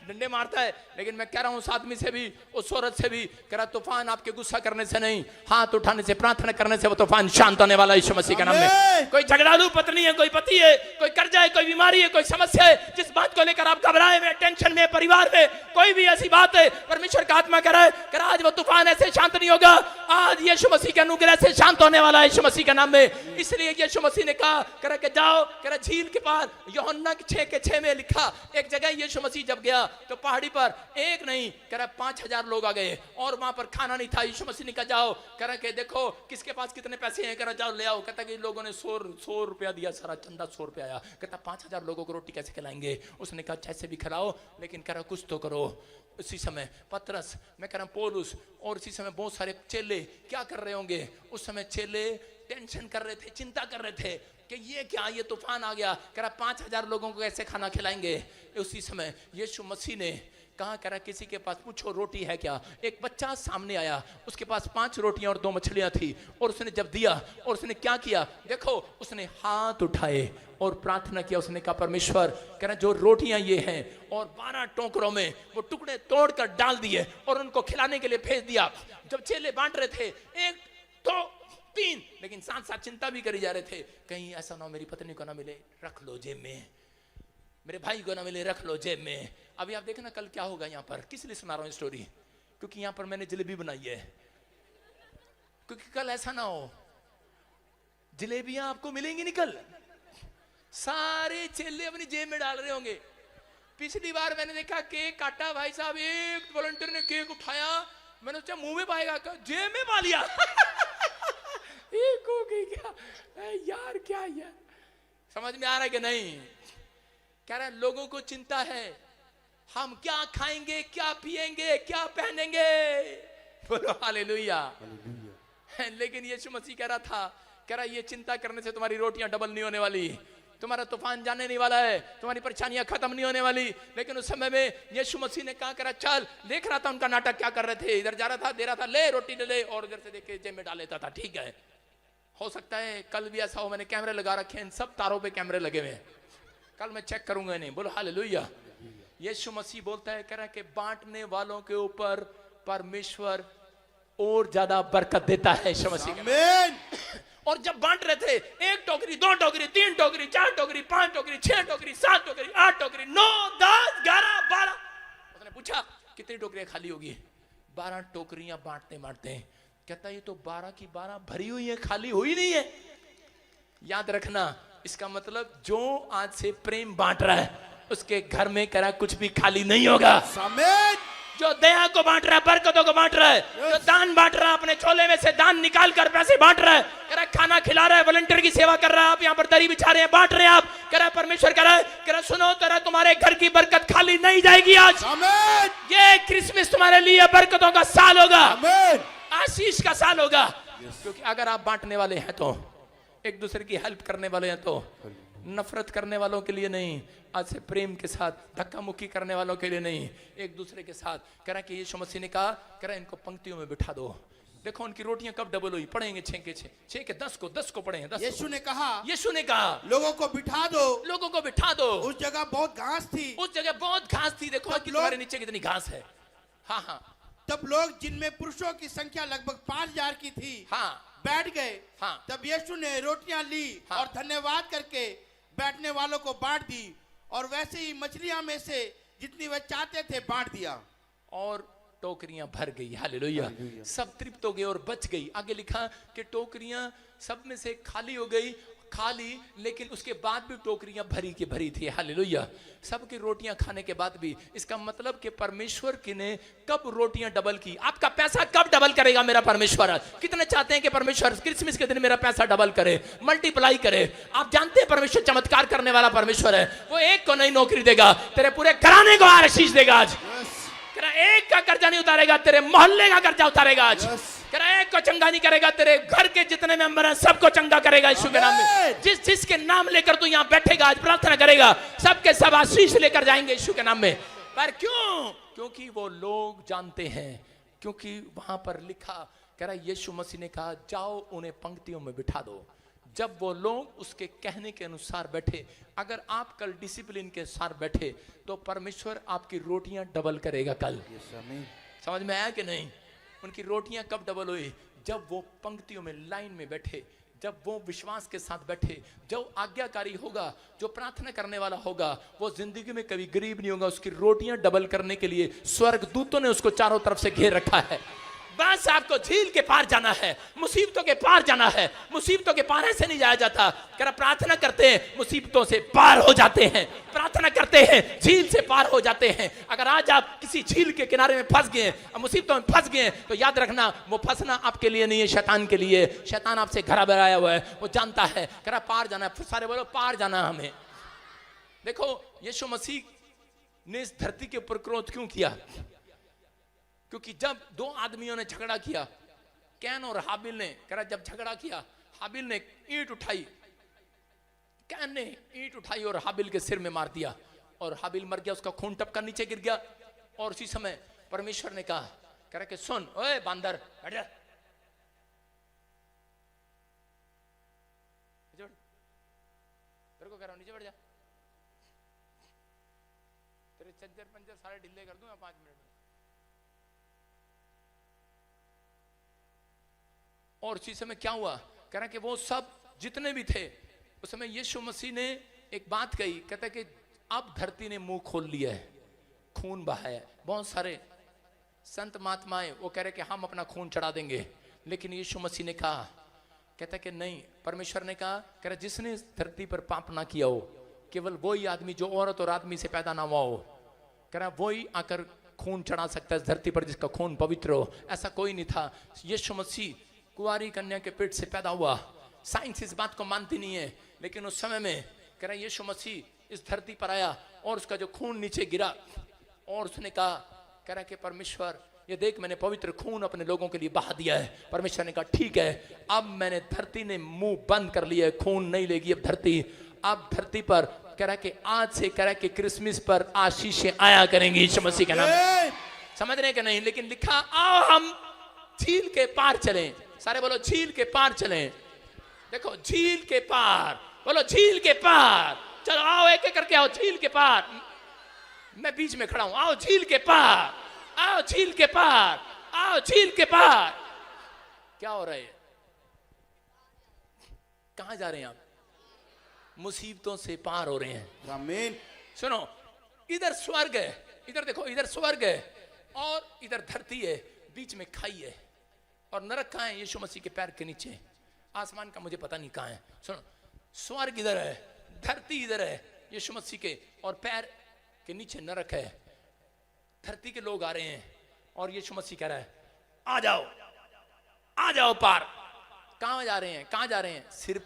डंडे मारता है। लेकिन मैं कह रहा हूं उस आदमी से भी, उस औरत से भी, कह रहा तूफान आपके गुस्सा करने से नहीं, हाथ उठाने से, प्रार्थना करने से वो तूफान शांत होने वाला यीशु मसीह के नाम में। कोई झगड़ालू पत्नी है, कोई पति है, कोई कर्जा है, कोई बीमारी है, कोई समस्या है, जिस बात को लेकर आप घबराए हुए, टेंशन में, परिवार में कोई भी ऐसी बात है, परमेश्वर का आत्मा कह रहा है, कह रहा आज वो तूफान ऐसे शांत नहीं होगा, आज यीशु मसीह के अनुग्रह से शांत होने वाला है यीशु मसीह के नाम में। इसलिए यीशु मसीह ने कहा, कह रहा कि जाओ, कह रहा झील के पार, यूहन्ना 6:6 में लिखा, एक जगह यीशु मसीह जब गया तो पहाड़ी पर एक नहीं, कह रहा 5000 लोग आ गए और वहां पर खाना नहीं था। यीशु मसीह ने कहा जाओ, कह रहा कि देखो किसके पास कितने पैसे हैं, कह रहा जाओ ले आओ। कहता कि लोगों ने 100 रुपया दिया, सारा चंदा 100 रुपया आया। कहता 5000 लोगों को रोटी कैसे खिलाएंगे? उसने कहा जैसे भी खिलाओ, लेकिन कह रहा कुछ तो करो। उसी समय पतरस, मैं कह रहा पौलुस, और इसी समय बहुत सारे चेले क्या कर रहे होंगे? उस समय चेले टेंशन कर रहे थे, चिंता कर रहे थे कि ये क्या, ये तूफान आ गया, कह रहा 5000 लोगों को कैसे खाना खिलाएंगे? उसी समय यीशु मसीह ने कहा, कह रहा किसी के पास पूछो रोटी है क्या? एक बच्चा सामने आया, उसके पास 5 रोटियां और 2 मछलियां थी, और उसने जब दिया, और उसने क्या किया देखो, उसने हाथ उठाए और प्रार्थना किया। उसने कहा परमेश्वर, कह रहा जो रोटियां ये हैं, और 12 टोकरों में वो टुकड़े तोड़कर डाल दिए और उनको खिलाने के लिए भेज दिया। जब चेले बांट रहे थे 1 2 3, लेकिन साथ साथ चिंता भी करी जा रहे थे, कहीं ऐसा ना हो मेरी पत्नी को ना मिले, रख लो जेब में, मेरे भाई को ना मिले, रख लो जेब में। अभी आप देखना कल क्या होगा यहाँ पर। किस लिए सुना रहा हूँ स्टोरी? क्योंकि यहाँ पर मैंने जलेबी बनाई है, क्योंकि कल ऐसा ना हो जलेबियां आपको मिलेंगी नहीं कल। सारे चेले अपनी जेब में डाल रहे होंगे। पिछली बार मैंने देखा केक काटा, भाई साहब एक वॉलंटियर ने केक उठाया, मैंने सोचा मुंह में पाएगा, जेब में पा लिया। एक हो गई क्या यार, क्या यार, समझ में आ रहा है कि नहीं? कह रहा है लोगों को चिंता है हम क्या खाएंगे, क्या पिएंगे, क्या पहनेंगे। बोलो हालेलुया। लेकिन यीशु मसीह कह रहा था, कह रहा ये चिंता करने से तुम्हारी रोटियां डबल नहीं होने वाली, तुम्हारा तूफान जाने नहीं वाला है, तुम्हारी परेशानियां खत्म नहीं होने वाली। लेकिन उस समय में यीशु मसीह ने कहा, करा चल, देख रहा था उनका नाटक क्या कर रहे थे, इधर जा रहा था, दे रहा था, ले रोटी ले, और इधर से देख के जेब में डाल लेता था। ठीक है, हो सकता है कल भी ऐसा हो, मैंने कैमरे लगा रखे हैं, इन सब तारों पे कैमरे लगे हुए हैं, कल मैं चेक करूंगा नहीं। बोलो हालेलुया। यीशु मसीह बोलता है, कह रहा कि बांटने वालों के ऊपर परमेश्वर और ज्यादा बरकत देता है। यीशु मसीह आमीन। और जब बांट रहे थे, 1 टोकरी, 2 टोकरी, 3 टोकरी, 4 टोकरी, 5 टोकरी, 6 टोकरी, 7 टोकरी, 8 टोकरी, 9, 10, 11, 12, उसने पूछा कितनी टोकरियां खाली होगी? 12 टोकरियां बांटते बांटते कहता ये तो 12 की 12 भरी हुई है, खाली हुई नहीं है। याद रखना, इसका मतलब जो आज से प्रेम बांट रहा है उसके घर में करा कुछ भी खाली नहीं होगा। आमीन। जो दया को बांट रहा है, बरकतों को बांट रहा है, जो दान बांट रहा है, अपने छोले में से दान निकाल कर पैसे बांट रहा है, कह रहा है खाना खिला रहा है, वॉलंटियर की सेवा कर रहा है, आप यहाँ पर दरी बिछा रहे हैं, बांट रहे हैं आप, कह रहा है परमेश्वर कह रहा है सुनो तेरा तुम्हारे घर की बरकत खाली नहीं जाएगी। आज आमीन। ये क्रिसमस तुम्हारे लिए बरकतों का साल होगा, आमीन। आशीष का साल होगा। क्योंकि अगर आप बांटने वाले हैं तो, एक दूसरे की हेल्प करने वाले हैं तो, नफरत करने वालों के लिए नहीं, आज से प्रेम के साथ, धक्का मुक्की करने वालों के लिए नहीं, एक दूसरे के साथ। कह रहा कि यीशु मसीह ने कहा, कह रहा इनको पंक्तियों में बिठा दो। देखो उनकी रोटियां कब डबल हुई, पढ़ेंगे 6 के 6, 6 के 10 को, 10 को पढ़ेंगे 10। यीशु ने कहा, यीशु ने कहा लोगों को बिठा दो। लोगों को बिठा दो। उस जगह बहुत घास थी। उस जगह बहुत घास थी, देखो कि तुम्हारे नीचे कितनी घास है। हाँ हाँ तब लोग, जिनमें पुरुषों की संख्या लगभग 5000 की थी, हाँ बैठ गए। हाँ। तब यीशु ने रोटियां ली हाँ। और धन्यवाद करके बैठने वालों को बांट दी, और वैसे ही मछलियां में से जितनी वे चाहते थे बांट दिया, और टोकरियां भर गई। हालेलुया। सब तृप्त हो गए और बच गई। आगे लिखा कि टोकरियां सब में से खाली हो गई, खाली, लेकिन उसके बाद भी टोकरियां भरी की भरी थी। हालेलुया। सबकी रोटियां खाने के बाद भी, इसका मतलब कि परमेश्वर की ने कब रोटियां डबल की। आपका पैसा कब डबल करेगा मेरा परमेश्वर? कितने चाहते हैं कि परमेश्वर क्रिसमस के दिन मेरा पैसा डबल करे, मल्टीप्लाई करे? आप जानते हैं परमेश्वर चमत्कार करने वाला परमेश्वर है। वो एक को नहीं नौकरी देगा, तेरे पूरे घराने को आशीष देगा आज। एक का कर्जा नहीं उतारेगा, तेरे मोहल्ले का कर्जा उतारेगा आज। एक को चंगा नहीं करेगा, तेरे घर के जितने मेंबर हैं सबको चंगा करेगा यीशु के नाम में। जिसके नाम लेकर तू यहाँ बैठेगा, आज प्रार्थना करेगा, सबके सब आशीष लेकर जाएंगे यीशु के नाम में। पर क्यों? क्योंकि वो लोग जानते हैं, क्योंकि वहां पर लिखा, कह रहा यीशु मसीह ने कहा जाओ उन्हें पंक्तियों में बिठा दो। जब वो लोग उसके कहने के अनुसार बैठे, अगर आप कल डिसिप्लिन के साथ बैठे तो परमेश्वर आपकी रोटियां डबल करेगा कल। समझ में आया कि नहीं? उनकी रोटियां कब डबल हुई? जब वो पंक्तियों में लाइन में बैठे, जब वो विश्वास के साथ बैठे। जो आज्ञाकारी होगा, जो प्रार्थना करने वाला होगा, वो जिंदगी में कभी गरीब नहीं होगा। उसकी रोटियां डबल करने के लिए स्वर्गदूतों ने उसको चारों तरफ से घेर रखा है। बस आपको झील के पार जाना है, मुसीबतों के पार जाना है। मुसीबतों के पार ऐसे नहीं जाया जाता। कर प्रार्थना करते हैं, मुसीबतों से पार हो जाते हैं। प्रार्थना करते हैं, झील से पार हो जाते हैं। अगर आज आप किसी झील के किनारे में फंस गए, मुसीबतों में फंस गए, तो याद रखना वो फंसना आपके लिए नहीं है, शैतान के लिए। शैतान आपसे घरा बनाया हुआ है, वो जानता है। कर पार जाना है, सारे बोलो पार जाना हमें। देखो यीशु मसीह ने इस धरती के ऊपर क्रोध क्यों किया? क्योंकि जब 2 आदमियों ने झगड़ा किया, कैन और हाबिल ने, कह रहा जब झगड़ा किया, हाबिल ने ईंट उठाई, कैन ने ईंट उठाई और हाबिल के सिर में मार दिया, और हाबिल मर गया, उसका खून टपका नीचे गिर गया। और उसी समय परमेश्वर ने कहा, कह रहा कि सुन ओए बांदर, बैठ जा, तेरे को कह रहा हूं नीचे बैठ जा, तेरे चज्जर पंजर सारे ढीले कर दूंगा 5 मिनट में। और उसी समय क्या हुआ? कह रहा कि वो सब जितने भी थे, उस समय यीशु मसीह ने एक बात कही, कहता है कि अब धरती ने मुंह खोल लिया है, खून बहाया है। बहुत सारे संत महात्माएं वो कह रहे कि हम अपना खून चढ़ा देंगे, लेकिन यीशु मसीह ने कहा, कहता है कि नहीं, परमेश्वर ने कहा, कह रहा जिसने इस धरती पर पाप ना किया हो, केवल वही आदमी जो औरत और आदमी से पैदा ना हुआ हो, कह रहा वही आकर खून चढ़ा सकता है इस धरती पर, जिसका खून पवित्र हो। ऐसा कोई नहीं था। यीशु मसीह कुंवारी कन्या के पेट से पैदा हुआ। साइंस इस बात को मानती नहीं है, लेकिन उस समय में कह रहा यीशु मसीह इस धरती पर आया और उसका जो खून नीचे गिरा, और उसने कह रहा कि परमेश्वर ये देख मैंने पवित्र खून अपने लोगों के लिए बहा दिया है। परमेश्वर ने कहा ठीक है, अब मैंने धरती ने मुंह बंद कर लिया है, खून नहीं लेगी अब धरती। अब धरती पर कह रहा कि आज से कह रहा कि क्रिसमस पर आशीषें आया करेंगी यीशु मसीह के नाम में। समझ रहे कि नहीं? लेकिन लिखा आओ हम झील के पार चलें। सारे बोलो झील के पार चलें। देखो झील के पार, बोलो झील के पार। चलो आओ एक एक करके आओ झील के पार। मैं बीच में खड़ा हूं, आओ झील के पार, आओ झील के पार, आओ झील के पार। क्या हो रहा है? कहां जा रहे हैं आप? मुसीबतों से पार हो रहे हैं। आमीन। सुनो, इधर स्वर्ग है, इधर देखो, इधर स्वर्ग है और इधर धरती है, बीच में खाई है। और नरक कहां है? यीशु मसीह के पैर के नीचे। आसमान का मुझे पता नहीं कहां है। सुनो, स्वर्ग इधर है, धरती इधर है यीशु मसीह के, और पैर के नीचे नरक है। धरती के लोग आ रहे हैं और यीशु मसीह कह रहा है आ जाओ, आ जाओ पार। कहां जा रहे हैं? कहां जा रहे हैं? सिर,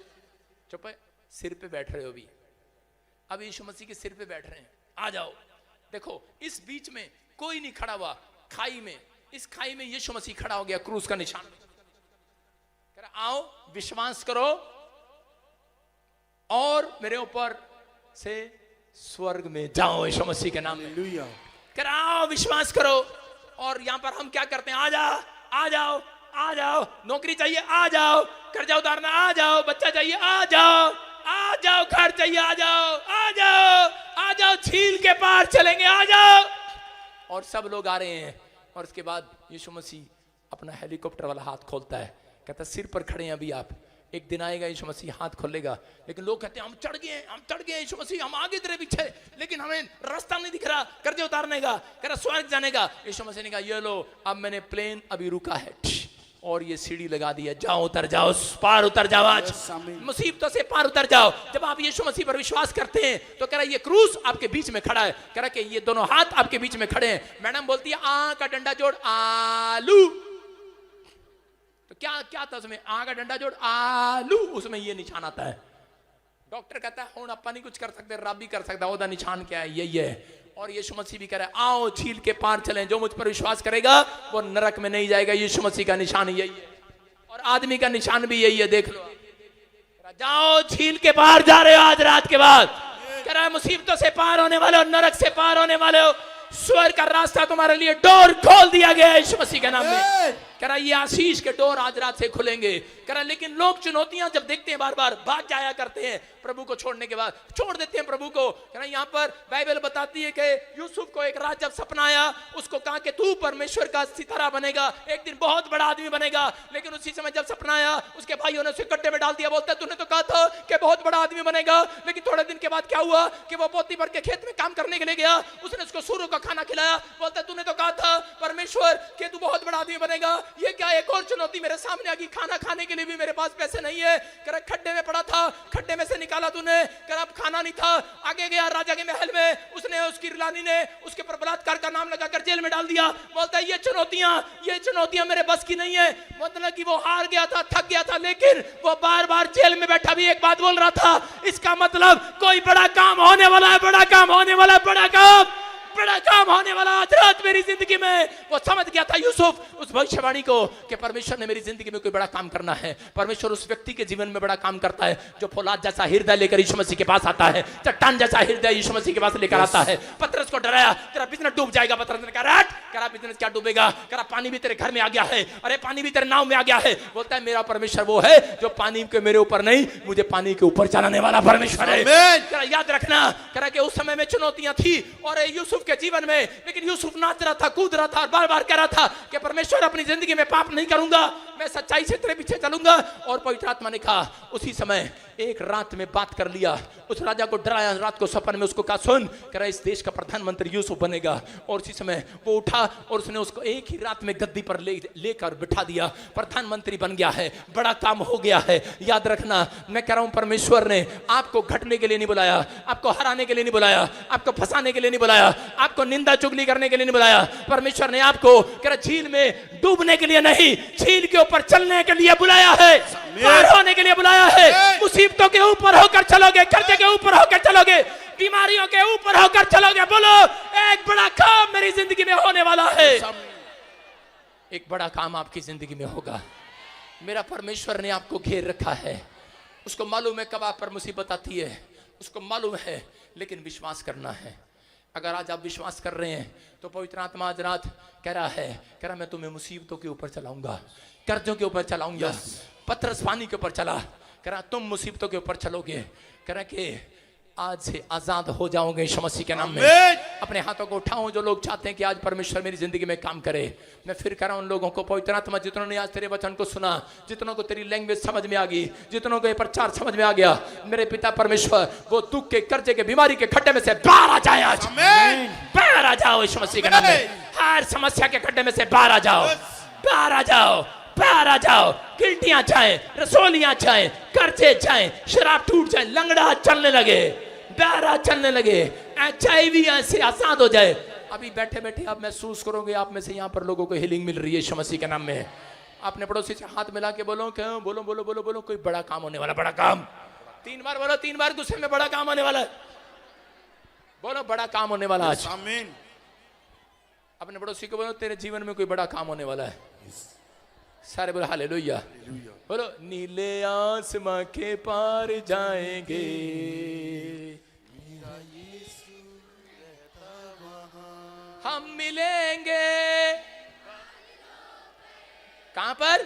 चुप है, सिर पे बैठ रहे हो अभी। अब यीशु मसीह के सिर पे बैठ रहे हैं, आ जाओ। देखो इस बीच में कोई नहीं खड़ा हुआ, खाई में, इस खाई में यीशु मसीह खड़ा हो गया क्रूस का निशान। कह रहा आओ विश्वास करो और मेरे ऊपर से स्वर्ग में जाओ यीशु मसीह के नाम में। हालेलुया। कह रहा आओ विश्वास करो। और यहां पर हम क्या करते हैं? आ जाओ, आ जाओ, आ जाओ। नौकरी चाहिए? आ जाओ। कर्जा उतारना? आ जाओ। बच्चा चाहिए? आ जाओ, आ जाओ। घर चाहिए? आ जाओ, आ जाओ, आ जाओ। झील के पार चलेंगे, आ जाओ। और सब लोग आ रहे हैं। और उसके बाद यीशु मसीह अपना हेलीकॉप्टर वाला हाथ खोलता है, कहता है सिर पर खड़े हैं अभी आप, एक दिन आएगा यीशु मसीह हाथ खोलेगा। लेकिन लोग कहते हैं हम चढ़ गए, हम चढ़ गए यीशु मसीह, हम आगे तेरे पीछे, लेकिन हमें रास्ता नहीं दिख रहा कर्जे उतारने का, कह रहा स्वर्ग जाने का। यीशु मसीह ने कहा ये लो, अब मैंने प्लेन अभी रुका है और ये सीढ़ी लगा दी है, जाओ उतर जाओ, पार उतर जाओ, आज मुसीबतों से पार उतर जाओ। जब आप यीशु मसीह पर विश्वास करते हैं तो कह रहा ये क्रूस आपके बीच में खड़ा है, कह रहा कि ये दोनों हाथ आपके बीच में खड़े हैं। मैडम बोलती है आ का डंडा जोड़ आलू, तो क्या क्या था उसमें? आ का डंडा जोड़ आलू, उसमें ये निशान आता है। डॉक्टर कहता है हुण अपा नहीं कुछ कर सकते, रब भी कर सकता है, ओदा निशान क्या है? यही है। और यीशु मसीह भी कह रहा है आओ झील के पार चलें, जो मुझ पर विश्वास करेगा वो नरक में नहीं जाएगा। यीशु मसीह का निशान यही है और आदमी का निशान भी यही है, देख लो। जाओ झील के पार जा रहे हो आज रात के बाद, कह रहा है मुसीबतों से पार होने वाले हो, नरक से पार होने वाले हो, स्वर्ग का रास्ता तुम्हारे लिए डोर खोल दिया गया है यीशु मसीह के नाम में। कह रहा ये आशीष के डोर आज रात से खुलेंगे। कह रहा लेकिन लोग चुनौतियां जब देखते हैं बार बार भाग जाया करते हैं, प्रभु को छोड़ने के बाद छोड़ देते हैं प्रभु को। कह रहा यहाँ पर बाइबल बताती है कि यूसुफ को एक रात जब सपना आया, उसको कहा कि तू परमेश्वर का सितारा बनेगा, एक दिन बहुत बड़ा आदमी बनेगा। लेकिन उसी समय जब सपना आया उसके भाइयों ने उसे गड्ढे में डाल दिया। बोलता है तूने तो कहा था कि बहुत बड़ा आदमी बनेगा, लेकिन थोड़े दिन के बाद क्या हुआ कि वो पोती भर के खेत में काम करने के लिए गया, उसने उसको सूरों का खाना खिलाया। बोलता है तूने तो कहा था परमेश्वर कि तू बहुत बड़ा आदमी बनेगा, ये क्या एक और चुनौती मेरे सामने आ गई, खाना खाने के लिए भी मेरे पास पैसे नहीं है। कर खड्डे में पड़ा था, खड्डे में से निकाला तूने, कर अब खाना नहीं था। आगे गया राजा के महल में, उसने उसकी रानी ने उसके पर बलात्कार का नाम लगाकर जेल में डाल दिया। बोलता है ये चुनौतियां मेरे बस की नहीं है। मतलब कि वो हार गया था, थक गया था, लेकिन वो बार बार जेल में बैठा भी एक बात बोल रहा था, इसका मतलब कोई बड़ा काम होने वाला है, बड़ा काम होने वाला है, बड़ा काम होने वाला आज रात मेरी जिंदगी में। वो समझ गया था यूसुफ उस भविष्यवाणी को कि परमेश्वर ने मेरी जिंदगी में कोई बड़ा काम करना है। परमेश्वर उस व्यक्ति के जीवन में बड़ा काम करता है जो फौलाद जैसा हृदय लेकर यीशु मसीह के पास आता है, चट्टान जैसा हृदय यीशु मसीह के पास लेकर आता है। पतरस को डराया, तेरा बिजनेस डूब जाएगा। पतरस ने कहा बिजनेस क्या डूबेगा? कहा पानी भी तेरे घर में आ गया है, अरे पानी भी तेरे नाव में आ गया है। बोलता है मेरा परमेश्वर वो है जो पानी के मेरे ऊपर नहीं, मुझे पानी के ऊपर चलाने वाला परमेश्वर है। याद रखना, कह कि उस समय में चुनौतियां थी और यूसुफ के जीवन में, लेकिन यूसुफ नाच रहा था, कूद रहा था और बार बार कह रहा था कि परमेश्वर अपनी जिंदगी में पाप नहीं करूंगा, मैं सच्चाई से तेरे पीछे चलूंगा। और पवित्र आत्मा ने कहा उसी समय एक रात में बात कर लिया, उस राजा को डराया, रात को सपने में उसको कहा सुन, कह रहा इस देश का प्रधानमंत्री यूसुफ बनेगा। और उसी समय वो उठा और उसने उसको एक ही रात में गद्दी पर लेकर बिठा दिया, प्रधानमंत्री बन गया है, बड़ा काम हो गया है। याद रखना, मैं कह रहा हूं परमेश्वर ने आपको घटने के लिए नहीं बुलाया, आपको हराने के लिए नहीं बुलाया, आपको फंसाने के लिए नहीं बुलाया, आपको निंदा चुगली करने के लिए नहीं बुलाया। परमेश्वर ने आपको कह रहा झील में डूबने के लिए नहीं, झील के ऊपर चलने के लिए बुलाया है, पार होने के लिए बुलाया है। मुसीबतों के ऊपर होकर चलोगे, कर्जे के ऊपर होकर चलोगे, बीमारियों के ऊपर होकर चलोगे। बोलो एक बड़ा काम मेरी जिंदगी में होने वाला है। एक बड़ा काम आपकी जिंदगी में होगा। मेरा परमेश्वर ने आपको घेर रखा है। उसको मालूम है कब आप पर मुसीबत आती है, उसको मालूम है, लेकिन विश्वास करना है। अगर आज आप विश्वास कर रहे हैं तो पवित्र आत्मा आज रात कह रहा मैं तुम्हें मुसीबतों के ऊपर चलाऊंगा, कर्जों के ऊपर चलाऊंगा, पत्थरस पानी के ऊपर चला। कह रहा तुम मुसीबतों के ऊपर चलोगे। कह रहा कि आज से आजाद हो जाओगे यीशु मसीह के नाम में। अपने हाथों को उठाओ जो लोग चाहते हैं कि आज परमेश्वर मेरी जिंदगी में काम करे। मैं फिर कह रहा हूं उन लोगों को, पवित्र आत्मा जितनों ने आज तेरे वचन को सुना, जितनों को तेरी लैंग्वेज समझ में आ गई, जितनों को ये प्रचार समझ में आ गया, मेरे पिता परमेश्वर वो दुख के, कर्जे के, बीमारी के खड्डे में से बाहर आ जाए। आज बाहर आ जाओ यीशु मसीह के नाम में। हर समस्या के खड्डे में से बाहर आ जाओ, बाहर आ जाओ, बाहर आ जाओ। गिल्टियां जाए, रसोलियां जाए, कर्जे जाए, शराब टूट जाए, लंगड़ा चलने लगे, बाहर चलने लगे, HIV से आजाद हो जाए। अभी बैठे बैठे आप महसूस करोगे आप में से यहाँ पर लोगों को हीलिंग मिल रही है यीशु मसीह के नाम में। आपने पड़ोसी से हाथ मिला के बोलो क्यों, बोलो बोलो बोलो बोलो कोई बड़ा काम होने वाला, बड़ा काम। 3 बार बोलो, 3 बार गुस्से में, बड़ा काम होने वाला है। बोलो बड़ा काम होने वाला आज। आमीन। अपने पड़ोसी को बोलो तेरे जीवन में कोई बड़ा काम होने वाला है। सारे बोलो हालेलुया। बोलो नीले आसमां के पार जाएंगे, हम मिलेंगे। कहां पर?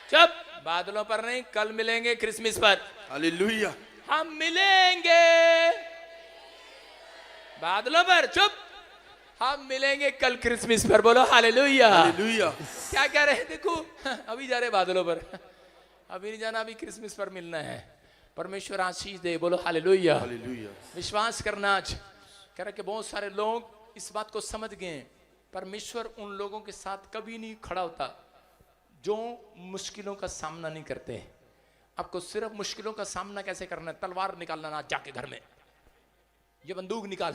चुप, बादलों पर नहीं, कल मिलेंगे क्रिसमस पर। हालेलुया। हम मिलेंगे बादलों पर। चुप, हम मिलेंगे कल क्रिसमस पर। बोलो हालेलुया। हालेलुया। क्या कह रहे हैं? देखो अभी जा रहे बादलों पर, अभी नहीं जाना, अभी क्रिसमस पर मिलना है। परमेश्वर आशीष दे। बोलो हालेलुया। हालेलुया। विश्वास करना। आज कह रहे कि बहुत सारे लोग इस बात को समझ गए, परमेश्वर उन लोगों के साथ कभी नहीं खड़ा होता जो मुश्किलों का सामना नहीं करते। आपको सिर्फ मुश्किलों का सामना कैसे करना है, तलवार निकालना ना, जाके घर में ये बंदूक निकाल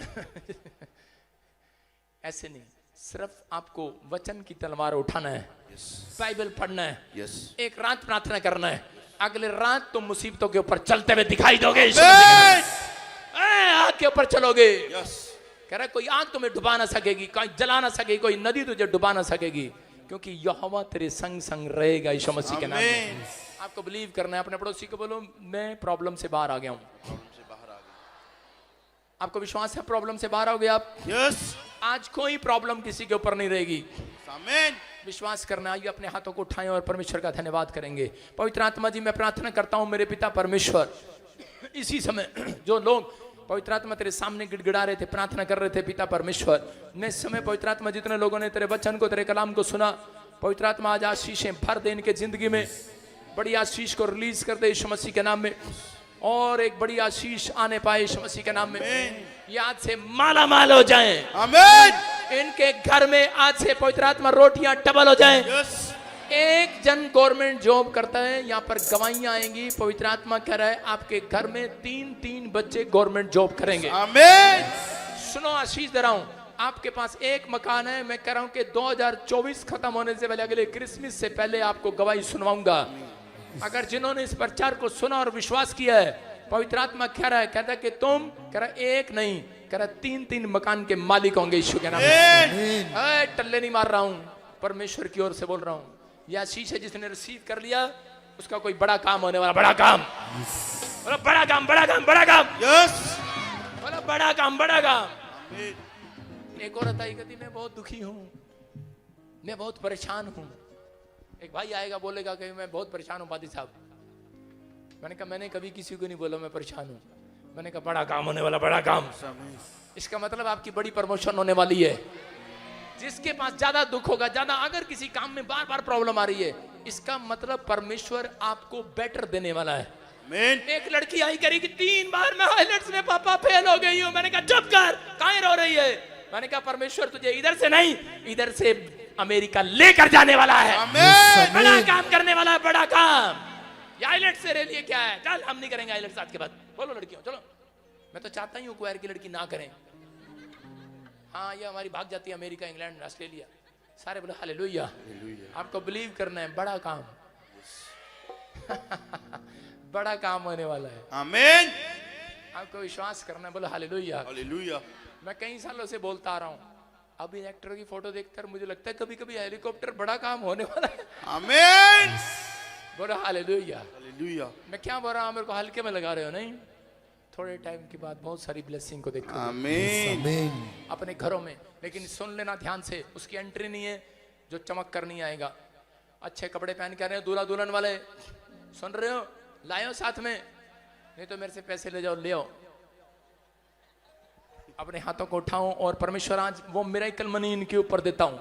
ऐसे नहीं, सिर्फ आपको वचन की तलवार उठाना है, बाइबल पढ़ना है, एक रात प्रार्थना करना है, अगले रात तुम मुसीबतों के ऊपर चलते हुए दिखाई दोगे, आग के ऊपर चलोगे। कह रहा कोई आग तुम्हें डुबा ना सकेगी, कोई जला ना सकेगी, कोई नदी तुझे डुबा ना सकेगी, क्योंकि यहोवा तेरे संग संग रहेगा यीशु मसीह के नाम में। आपको बिलीव करना है। अपने पड़ोसी को बोलो मैं प्रॉब्लम से बाहर आ गया हूं। आपको विश्वास है प्रॉब्लम से बाहर आओगे आप? यस। आज कोई प्रॉब्लम किसी के ऊपर नहीं रहेगी। आमीन। विश्वास करना। आइए अपने हाथों को उठाएं और परमेश्वर का धन्यवाद करेंगे। पवित्र आत्मा जी मैं प्रार्थना करता हूं मेरे पिता परमेश्वर, इसी समय जो लोग पवित्र आत्मा तेरे सामने गिड़गिड़ा रहे थे, प्रार्थना कर रहे थे, पिता परमेश्वर मैं इस समय पवित्र आत्मा जितने लोगों ने तेरे वचन को, तेरे कलाम को सुना, पवित्र आत्मा आज आशीषें भर दे इनके जिंदगी में, बड़ी आशीष को रिलीज कर दे यीशु मसीह के नाम में, और एक बड़ी आशीष आने पाए यीशु मसीह के नाम में। ये आज से माला माल हो जाएं। आमीन। इनके घर में आज से पवित्र आत्मा रोटियां डबल हो जाएं। यस। एक जन गवर्नमेंट जॉब करता है, यहाँ पर गवाहियां आएंगी। पवित्र आत्मा कह रहा है आपके घर में 3-3 बच्चे गवर्नमेंट जॉब करेंगे। आमीन। सुनो आशीष दे रहा हूं, आपके पास एक मकान है। मैं कह रहा हूं कि 2024 खत्म होने से पहले, अगले क्रिसमस से पहले आपको गवाही सुनवाऊंगा। अगर जिन्होंने इस प्रचार को सुना और विश्वास किया है, पवित्र आत्मा कह रहा है, कहता है कि तुम, कह रहा एक नहीं, कह रहा 3-3 मकान के मालिक होंगे यीशु के नाम में। टल्ले नहीं मार रहा हूं, परमेश्वर की ओर से बोल रहा हूं। यह आशीष है जिसने रिसीव कर लिया, उसका कोई बड़ा काम होने वाला। बड़ा काम, बोलो बड़ा काम, बड़ा काम, बड़ा काम। यस। बोलो बड़ा काम, बड़ा काम। एक औरत आई, कहती मैं बहुत दुखी हूं, मैं बहुत परेशान हूं। एक भाई आएगा बोलेगा कि मैं बहुत परेशान हूं पादी साहब। मैंने कहा मैंने कभी किसी को नहीं बोला मैं परेशान हूं। मैंने कहा बड़ा काम होने वाला, बड़ा काम। इसका मतलब आपकी बड़ी प्रमोशन होने वाली है। जिसके पास ज्यादा दुख होगा, ज्यादा अगर किसी काम में बार बार प्रॉब्लम आ रही है, इसका मतलब परमेश्वर आपको बेटर देने वाला है। आमीन। एक लड़की आई करेगी 3 बार मैं हाइलाइट्स में पापा फेल हो गई हूं। मैंने कहा चुप कर, काहे रो रही है? मैंने कहा परमेश्वर तुझे इधर से नहीं, इधर से अमेरिका लेकर जाने वाला है। आमीन। बड़ा काम करने वाला है, बड़ा काम। ये हाइलाइट्स से लिए क्या है? चल हम नहीं करेंगे हाइलाइट्स आज के बाद। बोलो लड़कियों चलो। मैं तो चाहता ही हूं क्वायर की लड़की ना करें। हाँ ये हमारी भाग जाती है अमेरिका, इंग्लैंड, ऑस्ट्रेलिया। सारे बोलो हालेलुया। आपको बिलीव करना है, बड़ा काम बड़ा काम होने वाला है। आमीन। आपको विश्वास करना है, बोलो हालेलुया। हालेलुया। मैं कई सालों से बोलता आ रहा हूँ, अभी एक्टर की फोटो देखकर मुझे लगता है कभी कभी हेलीकॉप्टर बड़ा काम होने वाला है। आमीन। बोलो हालेलुया। हालेलुया। मैं क्या बोल रहा हूँ, मेरे को हल्के में लगा रहे हो नहीं? थोड़े टाइम के बाद बहुत सारी ब्लेसिंग को देखो आमीन। अपने घरों में। लेकिन सुन लेना ध्यान से, उसकी एंट्री नहीं है जो चमक कर नहीं आएगा। अच्छे कपड़े पहन के आ रहे हो दूल्हा दुल्हन वाले, सुन रहे हो? लाओ साथ में, नहीं तो मेरे से पैसे ले जाओ, ले आओ। अपने हाथों को उठाऊं और परमेश्वर आज वो मिरेकल मनी इनके ऊपर देता हूं।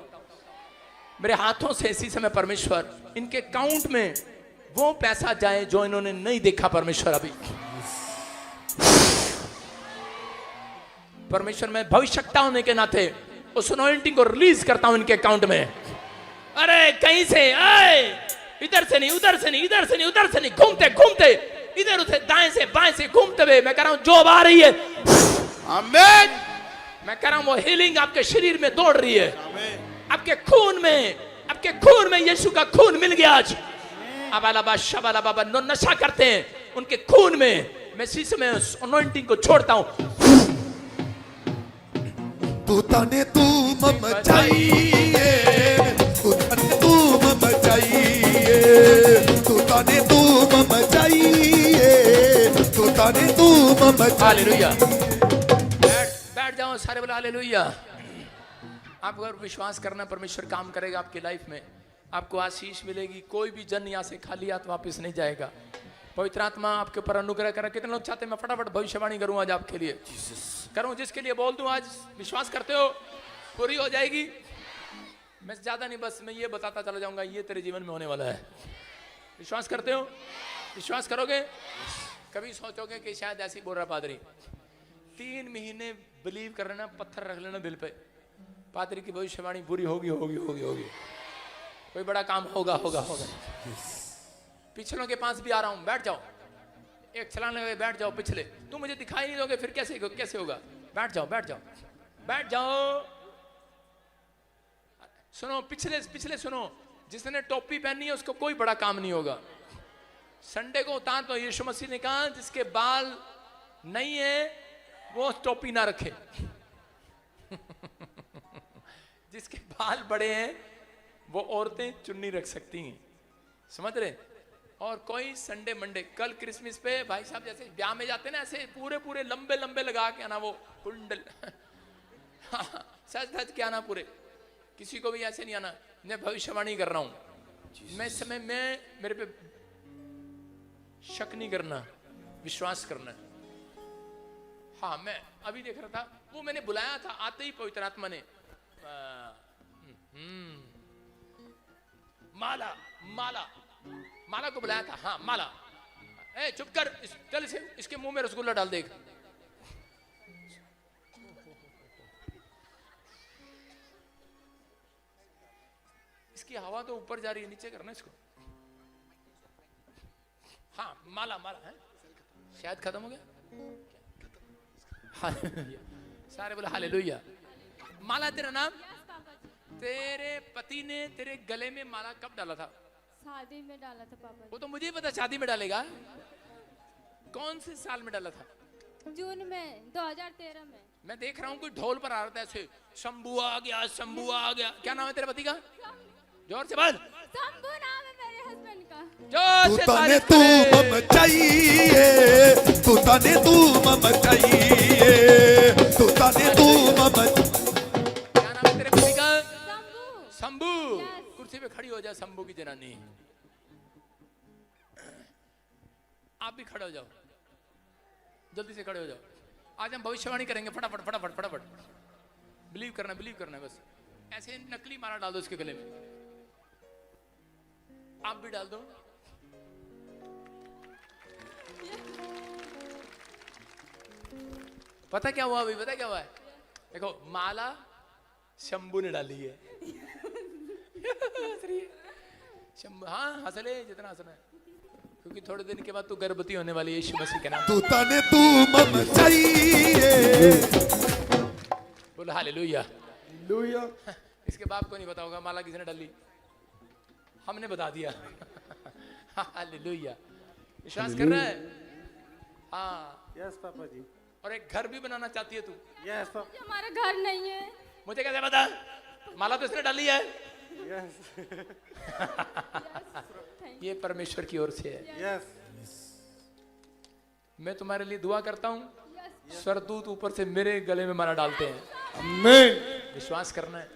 मेरे हाथों से इसी समय परमेश्वर इनके अकाउंट में वो पैसा जाए जो इन्होंने नहीं देखा। परमेश्वर अभी परमेश्वर मैं भविष्यवक्ता होने के नाते उस अनॉइंटिंग को रिलीज करता हूं इनके अकाउंट में। अरे कहीं से आए, इधर से नहीं, उधर से नहीं, इधर से नहीं, उधर से नहीं, घूमते घूमते इधर उधर दाएं से बाएं से घूमते हुए मैं कह रहा हूं जॉब आ रही है। आमीन। मैं कह रहा हूं वो हीलिंग आपके शरीर में दौड़ रही है। आपके खून में यीशु का खून मिल गया आज। अबालाबा शबालाबा नो नशा करते हैं उनके खून में, मैं इसी समय उस अनॉइंटिंग को छोड़ता हूं। तू तने तू मम चाहिए, तू तने तू मम चाहिए, तू तने तू मम चाहिए, तू तने तू मम चाहिए। हालेलुया। बैठ जाओ सारे, बोलो हालेलुया। आप अगर विश्वास करना, परमेश्वर काम करेगा आपकी लाइफ में, आपको आशीष मिलेगी। कोई भी जन यहाँ से खाली हाथ वापस नहीं जाएगा। पवित्र आत्मा आपके ऊपर अनुग्रह करें। कितने लोग चाहते हैं मैं फटाफट भविष्यवाणी करूं आज आपके लिए? करूं, जिसके लिए बोल दूं आज, विश्वास करते हो पूरी हो जाएगी। मैं ज्यादा नहीं, बस मैं ये बताता चला जाऊंगा, ये तेरे जीवन में होने वाला है। विश्वास करते हो? विश्वास करोगे? कभी सोचोगे कि शायद ऐसे बोल रहा पादरी, 3 महीने बिलीव कर लेना, पत्थर रख लेना दिल पे, पादरी की भविष्यवाणी पूरी होगी होगी होगी होगी, कोई बड़ा काम होगा होगा होगा। पिछलों के पास भी आ रहा हूं, बैठ जाओ, एक छलांग लगा बैठ जाओ। पिछले तुम मुझे दिखाई नहीं दोगे, फिर कैसे होगा? बैठ जाओ बैठ जाओ बैठ जाओ। सुनो, पिछले सुनो, जिसने टोपी पहनी है उसको कोई बड़ा काम नहीं होगा। संडे को उतार तो यीशु मसीह ने कहा जिसके बाल नहीं है वो टोपी ना रखे। जिसके बाल बड़े हैं वो औरतें चुन्नी रख सकती हैं, समझ रहे? और कोई संडे मंडे, कल क्रिसमस पे भाई साहब जैसे ब्याह में जाते ना, ऐसे पूरे लंबे लंबे लगा के आना, वो कुंडल सच धज के आना पूरे, किसी को भी ऐसे नहीं आना। मैं भविष्यवाणी कर रहा हूं, मैं इस समय में मेरे पे शक नहीं करना, विश्वास करना। हाँ, मैं अभी देख रहा था, वो मैंने बुलाया था, आते ही पवित्र आत्मा ने माला को बुलाया था। हाँ, माला, ए चुप कर, चल इसके मुंह में रसगुल्ला डाल देख। इसकी हवा तो ऊपर जा रही है, नीचे करना इसको। हाँ, माला है, शायद खत्म हो गया। सारे बोले हालेलुया। माला तेरा नाम? तेरे पति ने तेरे गले में माला कब डाला था? शादी में डाला था पापा। वो तो मुझे ही पता, शादी में डालेगा। कौन से साल में डाला था? जून में 2013 में। मैं देख रहा हूँ कोई ढोल पर आ रहा था ऐसे, शंभू आ गया, शंभू आ गया। क्या नाम है तेरे पति का? जोर से बोल। शंभू नाम है मेरे हस्बैंड का। जोर से तने तू मम चाहिए, तू तने तू मम चाहिए, तू तने तू मम। क्या नाम है तेरे पति का? शंभू। कुर्सी पे खड़ी हो जा शंभू की जनानी। आप भी खड़े हो जाओ, जल्दी से खड़े हो जाओ। आज हम भविष्यवाणी करेंगे, फटाफट। बिलीव करना है बस। ऐसे नकली माला डाल दो उसके गले में, आप भी डाल दो। पता क्या हुआ अभी? पता क्या हुआ है? देखो, माला शंभू ने डाली है। शंभू, हाँ हंस ले जितना हंसना है, क्योंकि थोड़े दिन के बाद तू गर्भवती होने वाली है यीशु मसीह के नाम। तू तने तू मम चाहिए। बोलो हालेलुया। हालेलुया। इसके बाप को नहीं पता होगा माला किसने डाली, हमने बता दिया। हालेलुया। विश्वास कर रहा है? हाँ, यस पापा जी। और एक घर भी बनाना चाहती है तू? Yes papa. ये हमारा घर नहीं है। मुझे कैसे पता? माला तो इसने डाली है। यस ये परमेश्वर की ओर से है। यस। मैं तुम्हारे लिए दुआ करता हूँ, स्वर्गदूत ऊपर से मेरे गले में माला डालते हैं। आमीन। विश्वास करना है।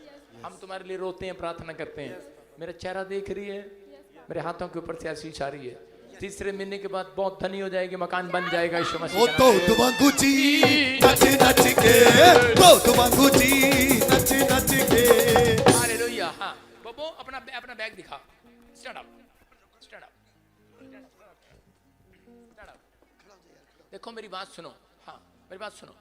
हम तुम्हारे लिए रोते हैं, प्रार्थना करते हैं। मेरा चेहरा देख रही है, मेरे हाथों के ऊपर से आशीष आ रही है। तीसरे महीने के बाद बहुत धनी हो जाएगी, मकान बन जाएगा यीशु मसीह वो के तो नाम में। तुमंगुची नच नच के, तो तुमंगुची नच नच के। हालेलुया। हाँ बब्बू, अपना बैग दिखा। Stand up, stand up, stand up. देखो मेरी बात सुनो। हाँ मेरी बात सुनो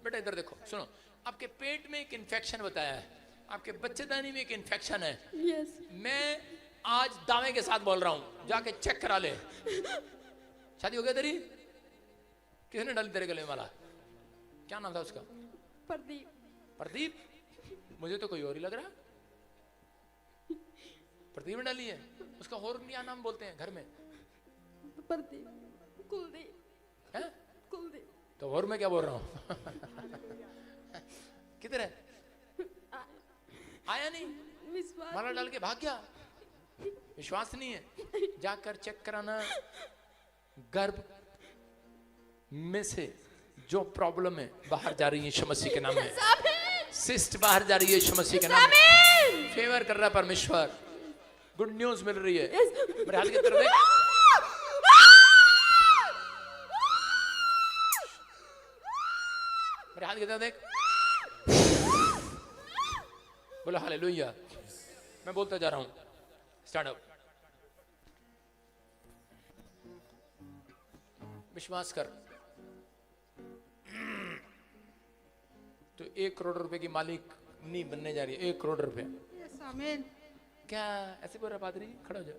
बेटा, इधर देखो, सुनो। आपके पेट में एक इन्फेक्शन बताया है, आपके बच्चेदानी में एक इन्फेक्शन है। यस मैं आज दावे के साथ बोल रहा हूं, जाके चेक करा ले। शादी हो गया तेरी? किसने डाली तेरे गले में माला? क्या नाम था उसका? प्रदीप। प्रदीप? मुझे तो कोई और ही लग रहा। प्रदीप ने डाली है? उसका और क्या नाम बोलते हैं घर में? प्रदीप। कुलदीप। है? कुलदीप। तो और मैं क्या बोल रहा हूं? किधर है? आया नहीं? विश्वास। माला डाल के भाग गया। विश्वास नहीं है? जाकर चेक कराना। गर्भ में से जो प्रॉब्लम है बाहर जा रही है यीशु मसीह के नाम में। सिस्ट बाहर जा रही है यीशु मसीह के नाम में। फेवर कर रहा है परमेश्वर। गुड न्यूज मिल रही है। मेरे हाथ की तरफ देख। मेरे हाथ की तरफ देख। बोलो हालेलुया। मैं बोलता जा रहा हूं, स्टैंड अप। विश्वास कर। तो 1 करोड़ रुपए की मालिक नहीं बनने जा रही है। 1 करोड़ रुपए। यस आमीन। क्या ऐसे बोल रहा पादरी? खड़ा हो जा।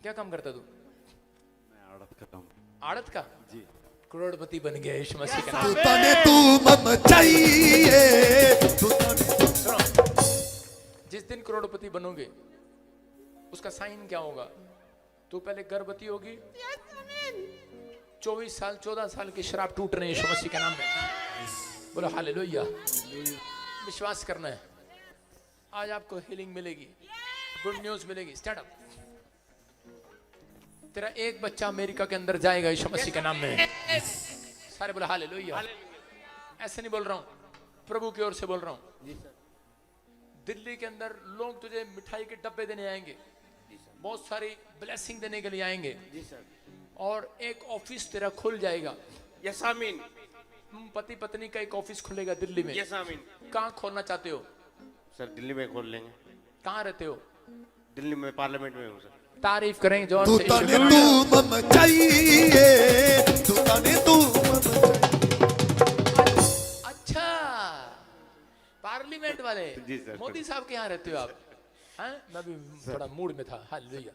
क्या काम करता तू? मैं आड़त करता हूँ। आड़त का? जी। करोड़पति बन गया यीशु मसीह के नाम तू में। तने तू मम चाहिए, तू तने। सुनो, जिस दिन करोड़पति बनोगे उसका साइन क्या होगा? तू पहले गर्भवती होगी। 24 साल 14 साल की शराब टूट रही है यीशु मसीह के नाम में। बोलो हालेलुया। विश्वास करना है। आज आपको हीलिंग मिलेगी, गुड न्यूज मिलेगी। Stand up. तेरा एक बच्चा अमेरिका के अंदर जाएगा यीशु मसीह के नाम में। सारे बोलो हालेलुया। ऐसे नहीं बोल रहा हूं, प्रभु की ओर से बोल रहा हूं। दिल्ली के अंदर लोग तुझे मिठाई के डब्बे देने आएंगे, बहुत सारी ब्लेसिंग देने के लिए आएंगे। और एक ऑफिस तेरा खुल जाएगा। यस आमीन। पति पत्नी का एक ऑफिस खुलेगा दिल्ली में। यस आमीन। कहाँ खोलना चाहते हो? सर दिल्ली में खोल लेंगे। कहाँ रहते हो? दिल्ली में पार्लियामेंट में हूँ सर। तारीफ करेंगे जोर तू से। तने तू मम चाहिए, तू तने तू मम चाहिए। अच्छा, पार्लियामेंट वाले जी सर। मोदी साहब के यहाँ रहते हो आप? हैं? मैं भी थोड़ा मूड में था। हालेलुया।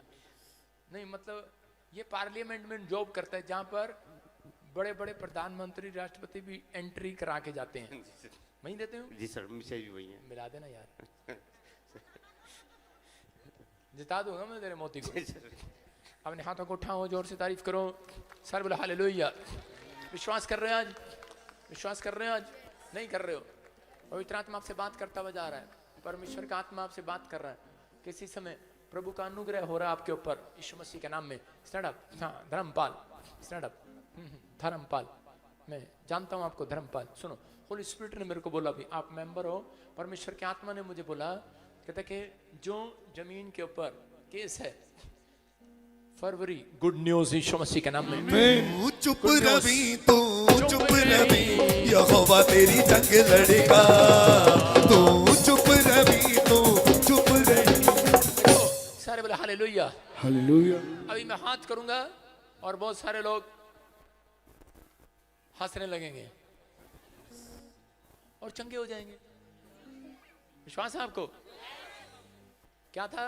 नहीं मतलब ये पार्लियामेंट में जॉब करता है जहाँ पर बड़े बड़े प्रधानमंत्री राष्ट्रपति भी एंट्री करा के जाते हैं। वहीं देते हो? जी सर, मिसेज वही है। मिला देना यार। जिता दूंगा मैं तेरे मोती को। अपने हाथों को उठाओ, जोर से तारीफ करो। सर बोला हालेलुया। विश्वास कर रहे हो आज? विश्वास कर रहे हो आज? नहीं कर रहे हो? पवित्र आत्मा आपसे बात करता हुआ जा रहा है। परमेश्वर का आत्मा आपसे बात कर रहा है। किसी समय प्रभु का अनुग्रह हो रहा है आपके ऊपर यीशु मसीह के नाम में। Stand up. हाँ धर्मपाल, स्टैंड अप। धर्मपाल, मैं जानता हूँ आपको धर्मपाल। सुनो, होली स्पिरिट ने मेरे को बोला भी आप मेंबर हो। परमेश्वर की आत्मा ने मुझे बोला, कहता कि जो जमीन के ऊपर केस है फरवरी, गुड न्यूज यीशु मसीह के नाम में। तू चुप रवि, तू चुप रवि, यहोवा तेरी जंग लड़ेगा। तू चुप रवि, तू चुप रवि। सारे बोले हालेलुया। हालेलुया। अभी मैं हाथ करूंगा और बहुत सारे लोग हंसने लगेंगे और चंगे हो जाएंगे। विश्वास है आपको? क्या था?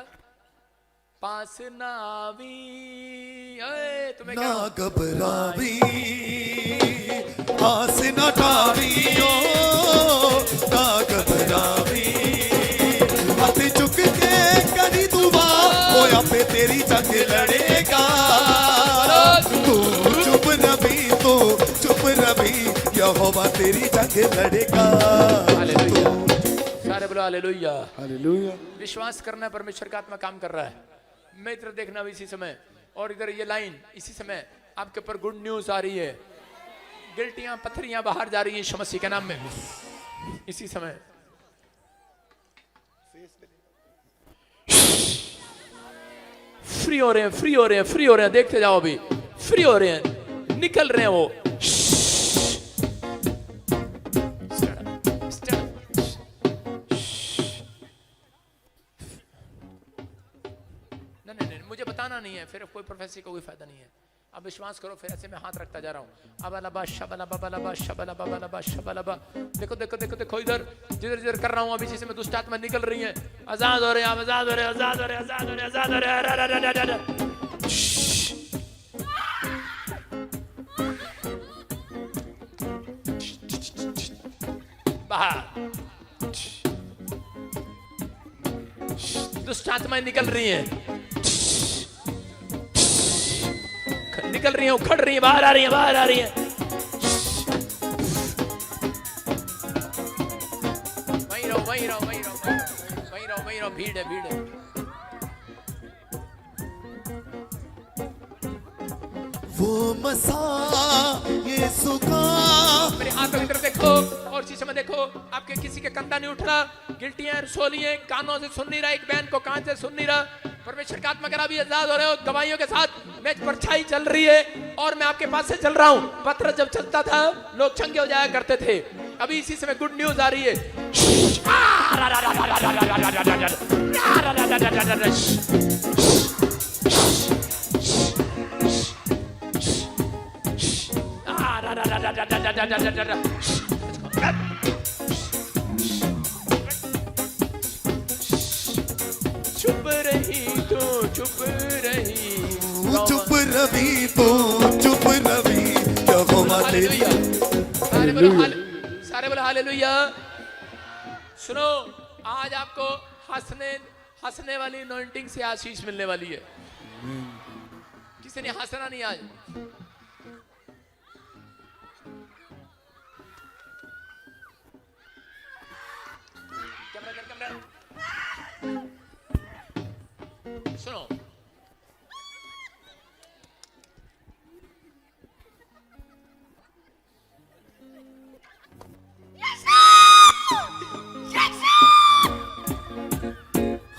पास ना आवी, अरे तुम्हें क्या? ना घबरावी, आस ना टावियो, ना घबरावी। हाथ झुक के करी दुआ, होया पे तेरी जंग लड़ेगा। तू चुप रवि, तू चुप रवि। यहोवा तेरी जंग लड़ेगा। हालेलुया, सारे बोलो हालेलुया। हालेलुया। विश्वास करना, परमेश्वर का आत्मा काम कर रहा है। मैं इधर देखना भी इसी समय, और इधर ये लाइन इसी समय आपके ऊपर गुड न्यूज आ रही है। गिल्टियां पत्थरियां बाहर जा रही हैं यीशु मसीह के नाम में इसी समय। फ्री हो रहे हैं, फ्री हो रहे हैं, फ्री हो रहे हैं, देखते जाओ अभी फ्री हो रहे हैं, निकल रहे हैं वो। नहीं, मुझे बताना नहीं है, फिर कोई प्रोफेसी का कोई फायदा नहीं है। अब विश्वास करो, फिर ऐसे मैं हाथ रखता जा रहा हूँ। अबलबा शबलबा बलबा शबलबा बलबा शबलबा। देखो देखो देखो देखो, इधर जिधर जिधर कर रहा हूँ अभी, जिसमें दुष्ट आत्मा निकल रही है। आजाद हो रहे हैं, आजाद हो रहे हैं, आजाद हो रहे हैं, आजाद हो रहे हैं, आजाद हो रहे हैं। बाहर दुष्ट आत्माएं निकल रही हैं, निकल रही हैं, उखड़ रही हैं, बाहर आ रही हैं, बाहर आ रही हैं। वहीं रहो, वहीं रहो, वहीं रहो, वहीं रहो, वहीं रहो, भीड़ है, भीड़ है। वो मसा यीशु का। मेरे हाथों की तरफ देखो और शीशे में देखो, आपके किसी के कंधा नहीं उठ रहा, गिल्टियां सोली हैं, कानों से सुन नहीं रहा, एक बहन को कान से सुन नहीं रहा। परमेश्वर का आत्मा करा भी आजाद हो रहे हो गवाहियों के साथ। मेज परछाई चल रही है और मैं आपके पास से चल रहा हूँ। पत्र जब चलता था लोग चंगे हो जाया करते थे, अभी इसी समय गुड न्यूज आ रही है। चुप रही तो चुप रही, चुप रवि तो चुप रवि, यहोवा तेरी। सारे बोलो हालेलुया। सुनो, आज आपको हंसने वाली अनॉइंटिंग से आशीष मिलने वाली है। किसी ने हंसना नहीं आज। सुनो,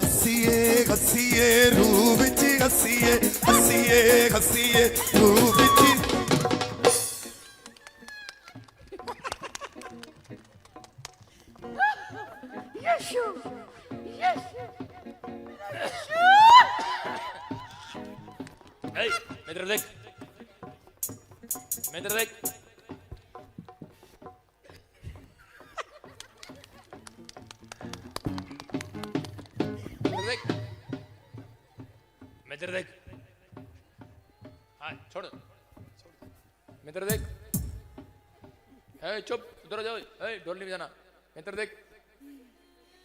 हसीए हसीए रूह विच हसीए, हसीए हसीए रूह विच। इधर देख, इधर देख, इधर देख, हाँ छोड़, इधर देख, चुप, उधर जाओ, ढोल नहीं बजाना। इधर देख,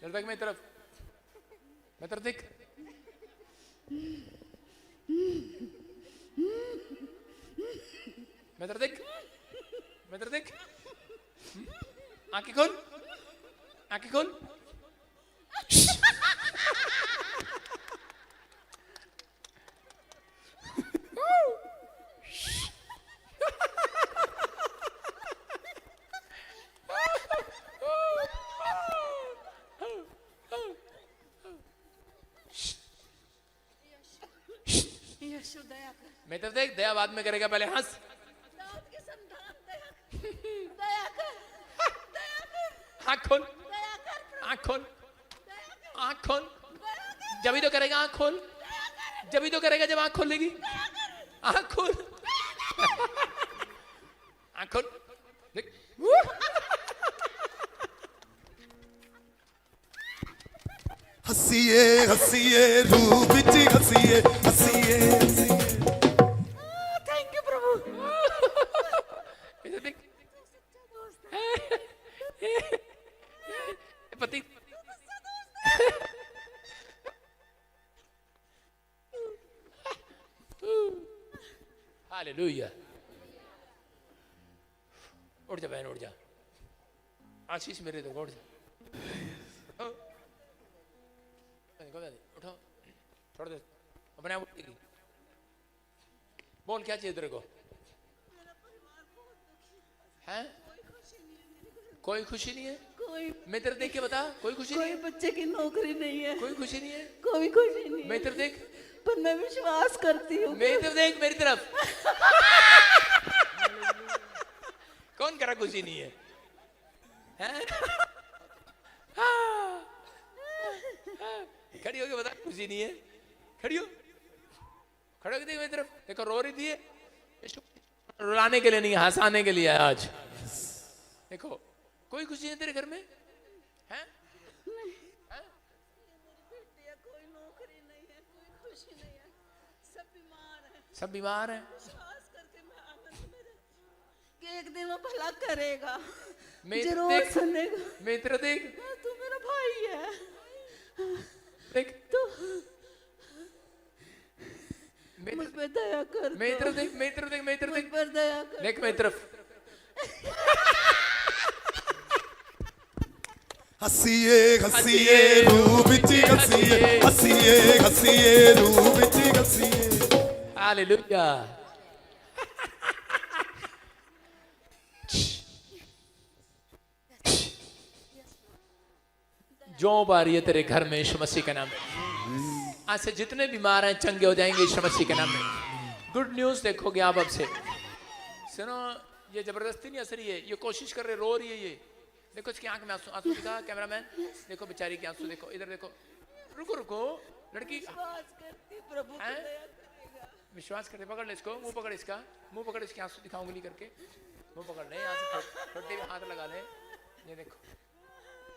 इधर देख, मेरी तरफ, इधर देख। इधर देख, इधर देख, आंखें खोल, आंखें खोल। मैं इधर देख, दया बाद में करेगा, पहले हंस। आँख खोल, आँख खोल, आँख खोल। जब ही तो करेगा, आँख खोल। जब ही तो करेगा जब आँख खोलेगी। आँख खोल, आँख खोल, देख। हसीए हसीए रूह विच हसीए, हसीए हसीए। थैंक यू प्रभु। इधर देख, पति। हालेलुया। उठ जा बहन, उठ जा। आशीष मेरे देखो, उठ जा, उठो, उठो, थोड़ा देर अपने आप उठेगी। बोल क्या चाहिए तेरे को? हैं? कोई खुशी नहीं है? कोई मैं तेरे देख के बता, कोई खुशी नहीं कोई है? बच्चे की नौकरी नहीं है, कोई खुशी नहीं है? कोई खुशी नहीं मैं है, तेरे देख, पर मैं विश्वास करती हूँ। मेरी तरफ देख, मेरी तरफ। कौन करा खुशी नहीं है? हैं? खड़ी होके बता खुशी नहीं है? खड़ी हो, खड़े होके देख मेरी तरफ, देखो रो रही थी ये। रुलाने के लिए नहीं, हंसाने के लिए है आज। देखो कोई खुशी नहीं तेरे घर में? हैं? हैं? कोई नौकरी नहीं है, कोई खुशी नहीं है, सब बीमार है। सब बीमार हैं। विश्वास करके मैं आनंद में रहती हूँ कि एक दिन वो भला करेगा, मैं जरूर देख, सुनेगा। मैं तेरा देख, तू मेरा भाई है, देख, तू मैं मुझ पे दया कर। मेरी तरफ देख, मेरी तरफ देख, मेरी तरफ मुझ देख, पर दया कर। देख मेरी तरफ। हसीए हसीए रूह विच हसीए, हसीए हसीए रूह विच हसीए। हालेलुया। जो बारी है तेरे घर में यीशु मसीह के नाम में। आज से जितने बीमार हैं चंगे हो जाएंगे यीशु मसीह के नाम में। गुड न्यूज देखोगे आप अब से। सुनो, ये जबरदस्ती नहीं असर है, ये कोशिश कर रहे, रो रही है ये। देखो इसकी आंख में आंसू, आंसू दिखा कैमरामैन, देखो बेचारी के आंसू देखो, इधर देखो। रुको रुको लड़की, विश्वास करती प्रभु की हैं? दया करेगा। विश्वास करते, पकड़ ले इसको, मुंह पकड़ इसका, मुंह पकड़ इसके आंसू दिखा उंगली करके, मुंह पकड़ ले, यहाँ से ठोटे में हाथ लगा ले। ये देखो,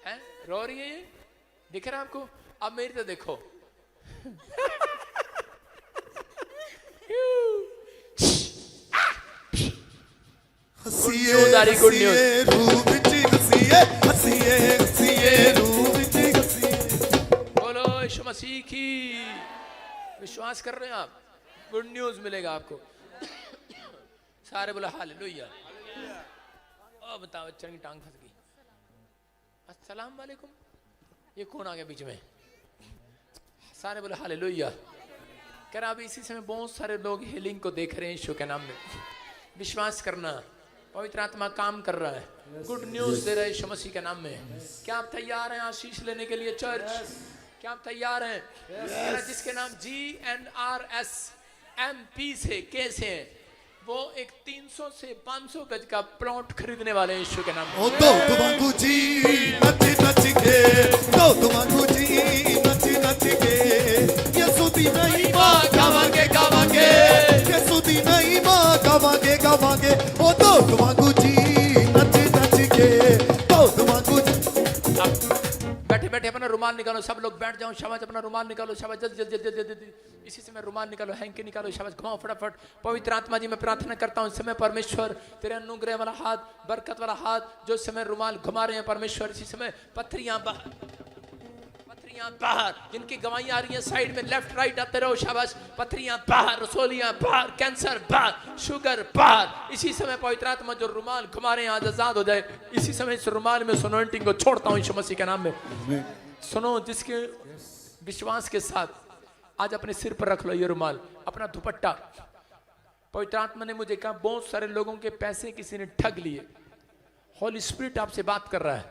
हैं? रो रही है ये, दिख रहा है आपको? अब मेरी तो देखो। हसीए news, Ari, good news. हसीए रूह विच हसीए, हसीए हसीए रूह विच हसीए। बोलो यीशु मसीह की। विश्वास कर रहे हैं आप? गुड न्यूज मिलेगा आपको। सारे बोला हालेलुया। ओ बताओ, बच्चन की टांग फंस गई। अस्सलाम वालेकुम, ये कौन आ गया बीच में? सारे बोले हालेलुया। कह रहा अभी इसी समय बहुत सारे लोग हीलिंग को देख रहे हैं यीशु के नाम में। विश्वास करना, पवित्र आत्मा काम कर रहा है, गुड न्यूज दे रहा है यीशु मसीह के नाम में। क्या आप तैयार हैं आशीष लेने के लिए चर्च? क्या आप तैयार हैं? जिसके नाम GNRSMP से कैसे हैं, वो एक 300 से 500 गज का प्लॉट खरीदने वाले हैं यीशु के नाम में। ओ दो तुमांगू जी नच नच के, दो तुमांगू जी नच नच के, यसु दी नहीं मां गावांगे गावांगे, यसु दी नहीं मां गावांगे गावांगे। ओ दो तुमांगू जी नच नच के, दो तुमांगू जी। अब बैठे बैठे अपना रुमाल निकालो, सब लोग बैठ जाओ, शाबाश, अपना रुमाल निकालो, शाबाश, जल्दी जल्दी जल्दी जल्दी, इसी समय रुमाल निकालो, हैंकी निकालो, शाबाश, घुमाओ फटाफट। पवित्र आत्मा जी मैं प्रार्थना करता हूँ इस समय परमेश्वर तेरे अनुग्रह वाला हाथ, बरकत वाला हाथ, जो इस समय रुमाल घुमा रहे हैं परमेश्वर, इसी समय पत्थरियां बाहर, पत्थरियां बाहर, जिनकी गवाही आ रही है साइड में, लेफ्ट राइट आते रहो, शाबाश, पत्थरियां बाहर, रसोलियां बाहर, कैंसर बाहर, शुगर बाहर। इसी समय पवित्र आत्मा जो रुमाल घुमा रहे हैं आज आजाद हो जाए। इसी समय इस रुमाल में अनॉइंटिंग को छोड़ता हूँ यीशु मसीह के नाम में। सुनो, जिसके विश्वास के साथ आज अपने सिर पर रख लो ये रुमाल, अपना दुपट्टा। पवित्र आत्मा ने मुझे कहा बहुत सारे लोगों के पैसे किसी ने ठग लिए। होली स्पिरिट आपसे बात कर रहा है।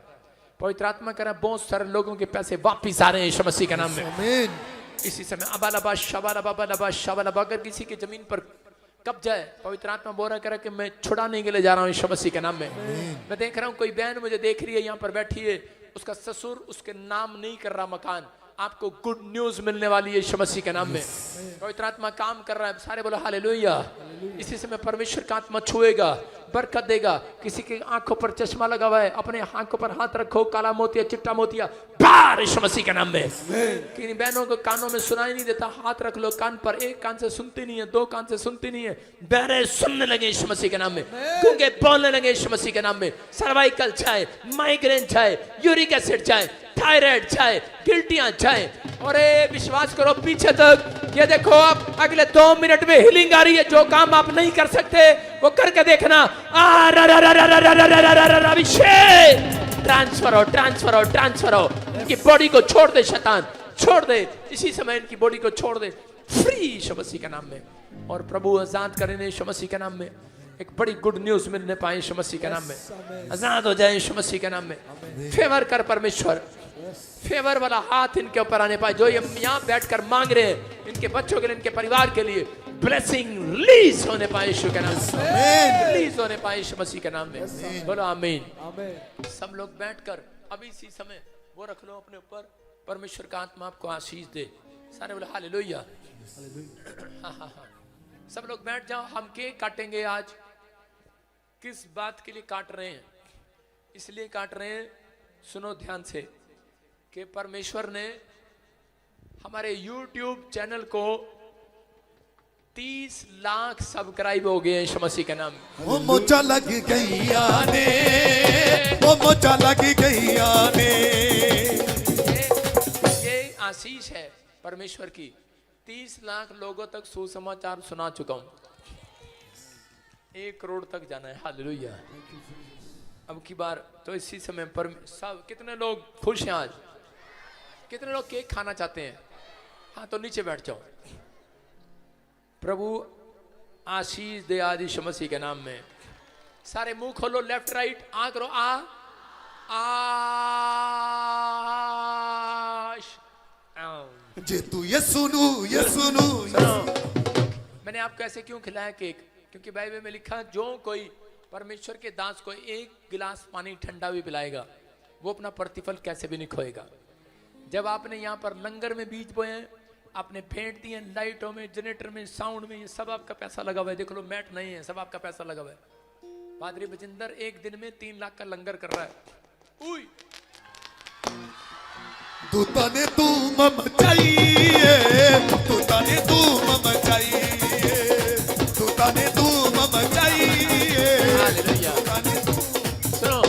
पवित्र आत्मा कह रहा है बहुत सारे लोगों के पैसे वापिस आ रहे हैं यीशु मसीह के नाम में। आमीन। इसी समय अबालबा शबालबा शबालबा, अगर किसी की जमीन पर कब्जा है, पवित्र आत्मा बोल रहा है कि मैं छुड़ाने के लिए जा रहा हूँ यीशु मसीह के नाम में। मैं देख रहा हूँ कोई बहन मुझे देख रही है, यहाँ पर बैठी है, उसका ससुर उसके नाम नहीं कर रहा मकान। आपको गुड न्यूज मिलने वाली है यीशु मसीह के नाम में। पवित्र आत्मा काम कर रहा है, सारे बोलो हालेलुया। इसी समय परमेश्वर का आत्मा छुएगा, बरकत देगा। किसी की आंखों पर चश्मा लगा हुआ है, अपने आंखों पर हाथ रखो, काला मोतिया चिट्टा मोतिया बाहर यीशु मसीह के नाम में। किन बहनों को कानों में सुनाई नहीं देता, हाथ रख लो कान पर, एक कान से सुनती नहीं है, दो कान से सुनती नहीं है, बहरे सुनने लगे यीशु मसीह के नाम में, गूंगे बोलने लगे यीशु मसीह के नाम में। सर्वाइकल चाहे, माइग्रेन चाहे, यूरिक एसिड चाहे, थायराइड जाए, गिल्टियां जाए। और ये विश्वास करो पीछे तक, ये देखो अब अगले 2 मिनट में हीलिंग आ रही है। जो काम आप नहीं कर सकते वो करके देखना। अभिषेक ट्रांसफर हो, ट्रांसफर हो, ट्रांसफर हो। इनकी बॉडी को छोड़ दे शैतान, छोड़ दे इसी समय, इनकी बॉडी को छोड़ दे फ्री यीशु मसीह के नाम में। और प्रभु आजाद करें यीशु मसीह के नाम में। एक बड़ी गुड न्यूज मिलने पाए यीशु मसीह के नाम में। आजाद हो जाए यीशु मसीह के नाम में। फेवर कर परमेश्वर, फेवर वाला हाथ इनके ऊपर आने पाए। जो ये यहाँ बैठकर मांग रहे हैं, इनके बच्चों के लिए, इनके परिवार के लिए ब्लेसिंग रिलीज होने पाए यीशु के नाम में, रिलीज होने पाए यीशु मसीह के नाम में। बोलो आमीन। सब लोग बैठकर अभी इसी समय वो रख लो अपने ऊपर। परमेश्वर का आत्मा आपको आशीष दे। सारे बोले हालेलुया। हाँ हाँ हाँ, सब लोग बैठ जाओ। हम केक काटेंगे आज। किस बात के लिए काट रहे हैं? इसलिए काट रहे हैं, सुनो ध्यान से, कि परमेश्वर ने हमारे YouTube चैनल को 30 लाख सब्सक्राइब हो गए यीशु मसीह के नाम में। वो मोचा लग गईया ने, वो मोचा लग गईया ने। ये आशीष है परमेश्वर की। 30 लाख लोगों तक सुसमाचार सुना चुका हूं। 1 करोड़ तक जाना है। हालेलुया। अब की बार तो इसी समय पर सब कितने लोग खुश हैं आज? कितने लोग केक खाना चाहते हैं? हाँ तो नीचे बैठ जाओ। प्रभु आशीष दे आज यीशु मसीह के नाम में। सारे मुंह खोलो, लेफ्ट राइट आ करो। जे तू ये सुनू, ये सुनू। मैंने आपको ऐसे क्यों खिलाया केक? क्योंकि बाइबल में लिखा, जो कोई परमेश्वर के दास को 1 गिलास पानी ठंडा भी पिलाएगा, वो अपना प्रतिफल कैसे भी नहीं खोएगा। जब आपने यहाँ पर लंगर में बीज बोए, आपने फेंट दिए, लाइटों में, जनरेटर में, साउंड में, ये सब आपका पैसा लगा हुआ है। देख लो, मैट नहीं है, सब आपका पैसा लगा हुआ है। पादरी बजिंदर 1 दिन में 3 लाख का लंगर कर रहा है। उई तू तने तू मम चाहिए, तू तने तू मम चाहिए, तू तने तू मम चाहिए। हालेलुया। सुनो,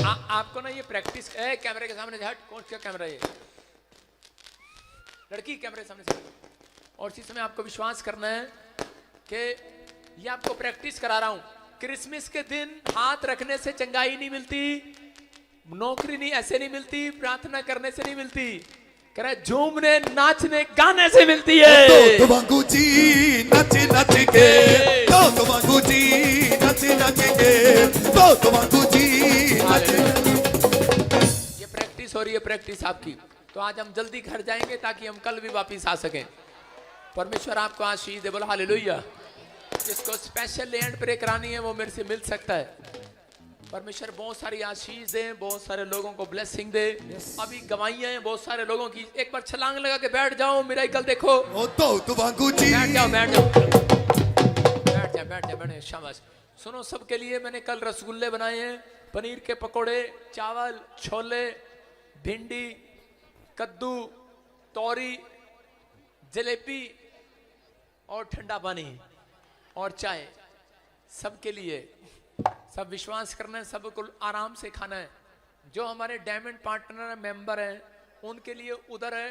आपको ना ये प्रैक्टिस कैमरे के सामने से हट। कौन सा कैमरा है ये? लड़की कैमरे के सामने से हट। और इसी समय आपको विश्वास करना है कि ये आपको प्रैक्टिस करा रहा हूं। क्रिसमस के दिन हाथ रखने से चंगाई नहीं मिलती, नौकरी नहीं ऐसे नहीं मिलती, प्रार्थना करने से नहीं मिलती, कह रहा है झूमने, नाचने, गाने से मिलती है। तो वांगू जी नच नच के, तो वांगू जी नच नच के, तो वांगू जी नच। ये प्रैक्टिस हो रही है, प्रैक्टिस आपकी। तो आज हम जल्दी घर जाएंगे ताकि हम कल भी वापस आ सकें। परमेश्वर आपको आशीष दे। बोलो हालेलुया। जिसको स्पेशल लैंड प्रे करानी है वो मेरे से मिल सकता है। परमेश्वर बहुत सारी आशीष दे, बहुत सारे लोगों को ब्लेसिंग दे। अभी गवाहियां हैं बहुत सारे लोगों की। एक बार छलांग लगा के बैठ जाओ, मिराकल देखो। ओ तो वांगू जी। बैठ जाओ, बैठ जाओ, बैठ जाओ, बैठ जाओ, बैठ जाओ। शाबाश। सुनो, सबके लिए मैंने कल रसगुल्ले बनाए हैं, पनीर के पकोड़े, चावल, छोले, भिंडी, कद्दू, तोरी, जलेबी और ठंडा पानी और चाय। सबके लिए। सब विश्वास करना है, सबको आराम से खाना है। जो हमारे डायमंड पार्टनर मेंबर हैं उनके लिए उधर है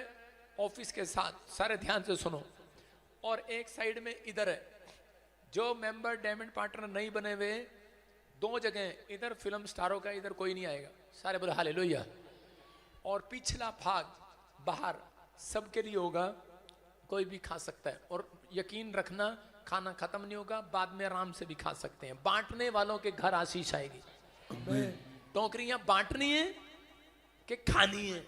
ऑफिस के साथ, सारे ध्यान से सुनो। और एक साइड में इधर है। जो मेंबर डायमंड पार्टनर नहीं बने हुए, 2 जगह, इधर फिल्म स्टारों का, इधर कोई नहीं आएगा। सारे बोले हालेलुया। और पिछला भाग बाहर सबके लिए होगा, कोई भी खा सकता है। और यकीन रखना, खाना खत्म नहीं होगा, बाद में आराम से भी खा सकते हैं। बांटने वालों के घर आशीष आएगी। टोकरियां बांटनी है कि खानी है?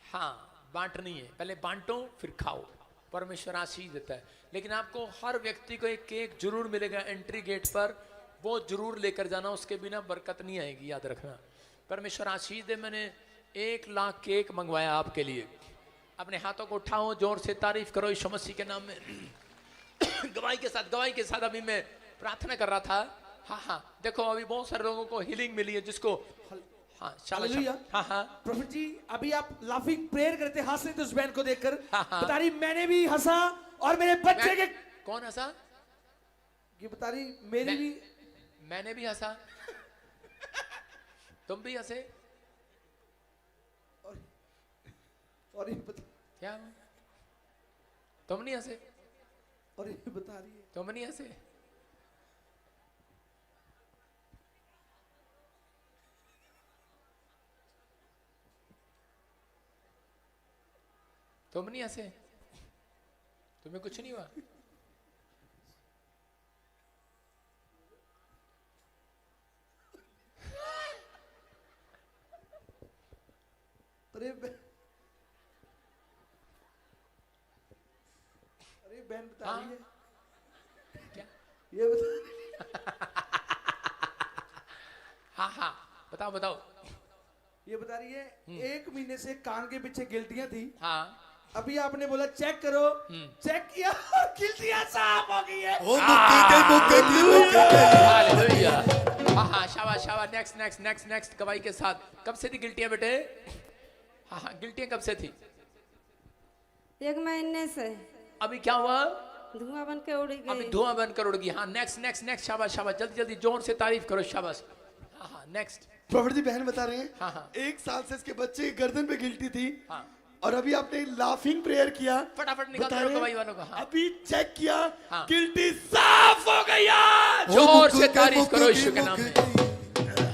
हाँ, बांटनी है। पहले बांटो फिर खाओ। परमेश्वर आशीष देता है। लेकिन आपको हर व्यक्ति को एक केक जरूर मिलेगा एंट्री गेट पर, वो जरूर लेकर जाना, उसके बिना बरकत नहीं आएगी, याद रखना। परमेश्वर आशीष दे। मैंने 1 लाख केक मंगवाया आपके लिए। अपने हाथों को उठाओ, जोर से तारीफ करो यीशु मसीह के नाम में। गवाही के साथ अभी मैं प्रार्थना कर रहा था। हाँ हाँ, देखो अभी बहुत सारे लोगों को हीलिंग मिली है, जिसको हाँ हालेलुया। हाँ हाँ प्रॉफिट जी, अभी आप लाफिंग प्रेयर करते हंस रहे थे उस बहन को देखकर। हाँ, हाँ। बता रही मैंने भी हंसा और मेरे बच्चे के। कौन हंसा? ये बता रही मेरी भी, मैंने भी हंसा। तुम भी हंसे? और ये बता क्या हुआ? तुम नहीं हंसे? और ये बता रही है तुम नहीं हंसे? तुम नहीं हंसे? तुम्हें कुछ नहीं हुआ? अरे बहन बता हाँ? रही है क्या? ये बता हाँ हाँ बताओ बताओ। ये बता रही है 1 महीने से कान के पीछे गिल्टियां थी, हाँ अभी आपने बोला चेक करो, चेक किया और गिल्टियां साफ हो गई है। ओ मुक्के गई। हालेलुया। हाँ हाँ शाबाश शाबाश। नेक्स्ट नेक्स्ट नेक्स्ट नेक्स्ट गवाही के साथ। कब से थी गिल्टियां बेटे? हाँ हाँ गिल्टियां कब से थी? 1 महीने से अभी क्या हुआ? धुआं बन के उड़ अभी गई। धुआं बनकर उड़ गई। हाँ नेक्स्ट नेक्स्ट नेक्स्ट शाबाश शाबाश। जल्दी जल्दी जोर से तारीफ करो शाबाश। हाँ हाँ नेक्स्ट। प्रॉपर्टी बहन बता रहे हैं हाँ, हाँ। 1 साल से इसके बच्चे की गर्दन पे गिल्टी थी हाँ और अभी आपने लाफिंग प्रेयर किया, फटाफट निकाल बता दो रहे हैं, गवाही वालों को। हाँ अभी चेक किया, हाँ। गिल्टी साफ हो गई आज। जोर से तारीफ करो यीशु के नाम में।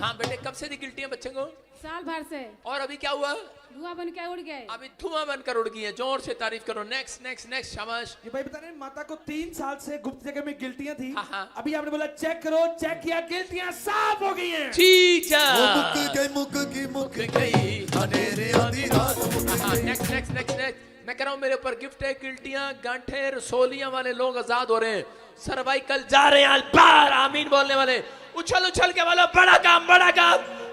हाँ बेटे कब से थी गिल्टियां बच्चे को? साल भर से और अभी क्या हुआ? धुआं बन के उड़ गए। अभी धुआं बनकर उड़ गई है। जोर से तारीफ करो। नेक्स्ट नेक्स्ट नेक्स्ट शाबाश। ये भाई बता रहे हैं माता को 3 साल से गुप्त जगह में गिल्टियां थी, हाँ, हाँ। अभी आपने बोला चेक करो, चेक किया, गिल्टियां साफ हो गई हैं। ठीक है। मुक गई। अंधेरे आधी रात हाँ नेक्स्ट नेक्स्ट नेक्स्ट नेक्स्ट। मैं कह रहा हूँ मेरे ऊपर गिफ्ट है। गिल्टियां गांठे रसोलियां वाले लोग आजाद हो रहे हैं। सर्वाइकल जा रहे हैं बाहर। आमीन बोलने वाले उछल उछल के बोलो बड़ा काम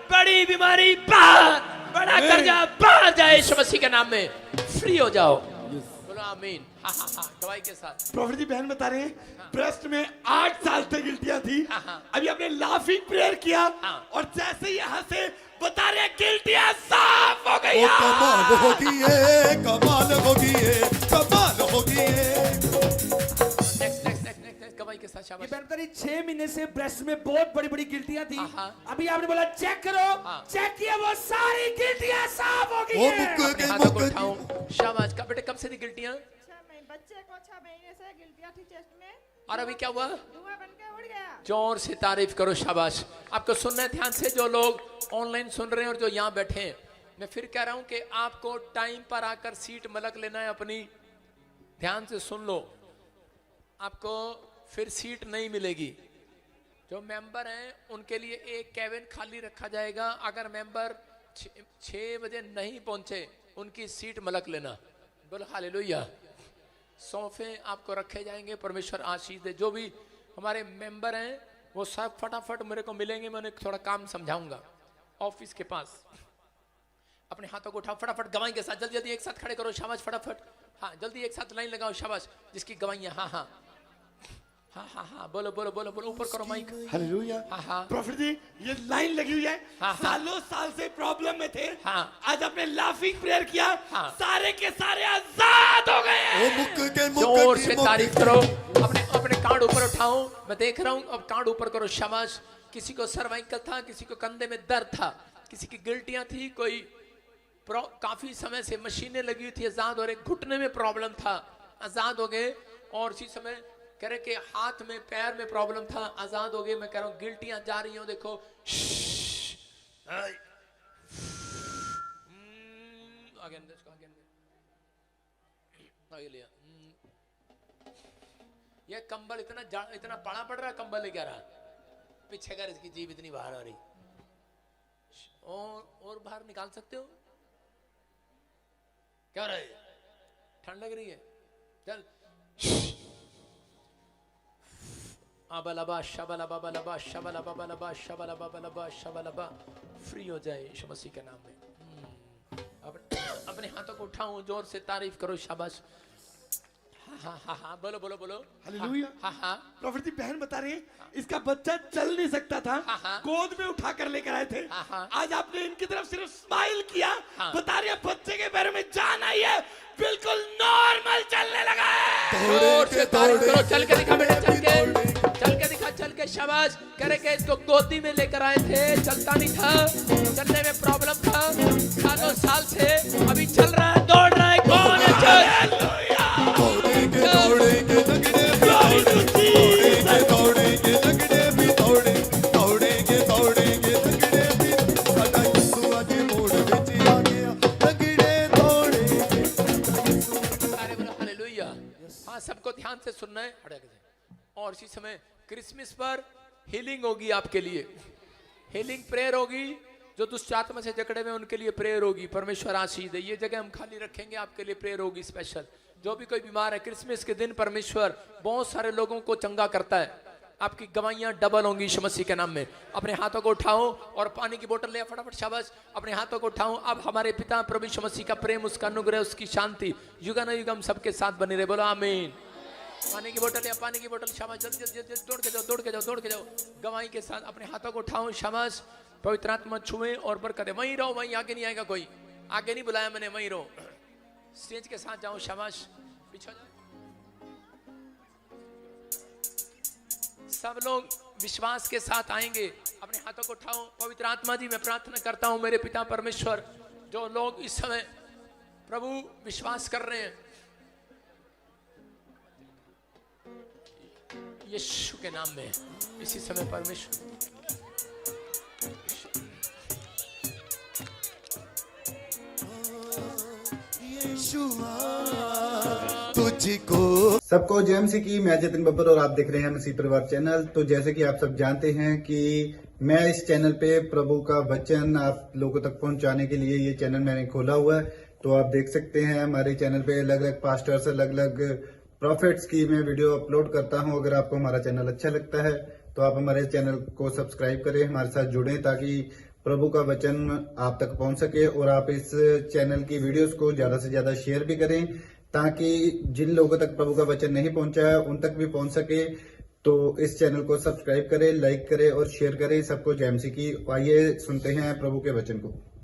बड़ी बीमारी बाहर, बड़ा कर्जा बाहर जाए यीशु मसीह के नाम में। फ्री हो जाओ। बोलो आमीन। हाँ हाँ हाँ गवाही के साथ। प्रॉपर्टी बहन बता रहे हैं ब्रेस्ट में 8 साल से गिल्टियां थी, हाँ, हाँ। अभी आपने लाफिंग प्रेयर किया हाँ। और जैसे ही हंसे बता रहे हैं गिल्टियां साफ हो गई। कमाल होगी है, कमाल होगी है, कमाल होगी है। नेक्स्ट नेक्स्ट नेक्स्ट नेक्स्ट गवाही के साथ ये शाबाश। बहन बता रही 6 महीने से ब्रेस्ट में बहुत बड़ी बड़ी गिल्टियां थी, हाँ, हाँ। अभी आपने बोला चेक करो, हाँ। चेक किया, वो सारी गिल्टियां साफ हो गई ओ हैं। मुक अपने गई हाथों को मुक उठाओ शाबाश। का बेटे कब से थी गिल्टियां? बच्चे को 6 महीने से गिल्टियां थी चेस्ट में, और अभी क्या हुआ? धुआं बन के उड़ गया। जोर से तारीफ करो शाबाश। आपको सुनना है ध्यान से, जो लोग ऑनलाइन सुन रहे हैं और जो यहाँ बैठे हैं। मैं फिर कह रहा हूं कि आपको टाइम पर आकर सीट मलक लेना है अपनी। ध्यान से सुन लो, आपको फिर सीट नहीं मिलेगी। जो मेंबर हैं उनके लिए एक कैबिन खाली रखा जाएगा। अगर मेंबर 6 बजे नहीं पहुंचे उनकी सीट मलक लेना। बोलो हालेलुया। सोफे आपको रखे जाएंगे। परमेश्वर आशीष दे। जो भी हमारे मेंबर हैं वो सब फटाफट मेरे को मिलेंगे। मैं उन्हें थोड़ा काम समझाऊंगा ऑफिस के पास। अपने हाथों को उठाओ फटाफट गवाही के साथ। जल्दी जल्दी एक साथ खड़े करो शाबाश। फटाफट हाँ जल्दी एक साथ लाइन लगाओ शाबाश। जिसकी गवाही हाँ हाँ हाँ हाँ हाँ बोलो बोलो बोलो बोलो। ऊपर करो माइक। हालेलुया। हाँ हाँ प्रॉफिट जी ये लाइन लगी हुई है, हाँ, हाँ। सालों साल से प्रॉब्लम में थे, हाँ। आज आपने लाफिंग प्रेयर किया, हाँ। सारे के सारे आजाद हो गए हैं। जोर से तारीफ करो। अपने अपने कार्ड ऊपर उठाओ। मैं देख रहा हूँ अब कार्ड ऊपर करो शाबाश। किसी को सर्वाइकल था, किसी को कंधे में दर्द था, किसी की गिल्टियां थी, कोई काफी समय से मशीनें लगी हुई थी आजाद हो रहे, घुटने में प्रॉब्लम था आजाद हो गए, और इसी समय कह रहे कि हाथ में पैर में प्रॉब्लम था आजाद हो गए। मैं कह रहा हूँ गिल्टियां जा रही हो। देखो ये कंबल इतना बड़ा पड़ रहा है। कंबल लेके आ रहा पीछे कर, इसकी जीभ इतनी बाहर आ रही। और बाहर निकाल सकते हो क्या हो रहा है? ठंड लग रही है? चल अबलबा शबलबा बलबा शबलबा बलबा शबलबा बलबा शबलबा। फ्री हो जाए यीशु मसीह के नाम में। अपने हाथों को उठाओ, जोर से तारीफ करो शाबाश। हाँ हाँ हाँ बोलो बोलो बोलो। हालेलुया। हाँ हाँ प्रॉफिट जी बहन बता रहे हैं इसका बच्चा चल नहीं सकता था, हाँ, हाँ। गोद में उठा कर लेकर आए थे, हाँ, हाँ। आज आपने इनकी तरफ सिर्फ स्माइल किया, हाँ। बता रहे हैं बच्चे के पैरों में जान आई है, बिल्कुल नॉर्मल चलने लगा है। जोर से तारीफ करो। चल के दिखा बेटा, चल के दिखा, चल के शाबाश। कह रहे कि इसको गोदी में लेकर आए थे, चलता नहीं था, चलने में प्रॉब्लम था सालों साल से, अभी चल रहा है, दौड़ रहा इसी समय क्रिसमस पर हीलिंग होगी आपके लिए, हीलिंग प्रेयर होगी। जो दुष्ट आत्मा से जकड़े हुए उनके लिए प्रेयर होगी। परमेश्वर आशीष दे। ये जगह हम खाली रखेंगे, आपके लिए प्रेयर होगी स्पेशल। जो भी कोई बीमार है, क्रिसमस के दिन परमेश्वर बहुत सारे लोगों को चंगा करता है। आपकी गवाहियां डबल होंगी यीशु मसीह के नाम में। अपने हाथों को उठाओ और पानी की बोतल ले फटाफट, शाबाश। अपने हाथों को उठाओ। अब हमारे पिता प्रभु यीशु मसीह का प्रेम, उसका अनुग्रह, उसकी शांति युगानुयुग हम सबके साथ बनी रहे। बोलो आमीन। पानी की बोतल या पानी की बोतल, शाबाश। जल्दी जल्दी जल्दी दौड़ के जाओ, दौड़ के जाओ, दौड़ के जाओ। गवाही के साथ अपने हाथों को उठाओ, शाबाश। पवित्र आत्मा छुए और बरकत है। वहीं रहो, वहीं आगे नहीं आएगा कोई, आगे नहीं बुलाया मैंने, वहीं रहो। स्टेज के साथ जाओ, शाबाश। पीछे जाओ। सब लोग विश्वास के साथ आएंगे। अपने हाथों को उठाओ। पवित्र आत्मा जी, मैं प्रार्थना करता हूं मेरे पिता परमेश्वर, जो लोग इस समय प्रभु विश्वास कर रहे हैं, यीशु के नाम में इसी समय परमेश्वर तुझको सबको जय मसीह की। मैं जतिन बब्बर और आप देख रहे हैं मसीह परिवार चैनल। तो जैसे कि आप सब जानते हैं कि मैं इस चैनल पे प्रभु का वचन आप लोगों तक पहुंचाने के लिए ये चैनल मैंने खोला हुआ है। तो आप देख सकते हैं हमारे चैनल पे अलग अलग पास्टर्स, अलग अलग प्रॉफिट्स की मैं वीडियो अपलोड करता हूं। अगर आपको हमारा चैनल अच्छा लगता है तो आप हमारे चैनल को सब्सक्राइब करें, हमारे साथ जुड़ें, ताकि प्रभु का वचन आप तक पहुंच सके। और आप इस चैनल की वीडियोस को ज्यादा से ज्यादा शेयर भी करें, ताकि जिन लोगों तक प्रभु का वचन नहीं पहुंचा है उन तक भी पहुंच सके। तो इस चैनल को सब्सक्राइब करें, लाइक करें और शेयर करें। सबको जय मसीह की। आइए सुनते हैं प्रभु के वचन को।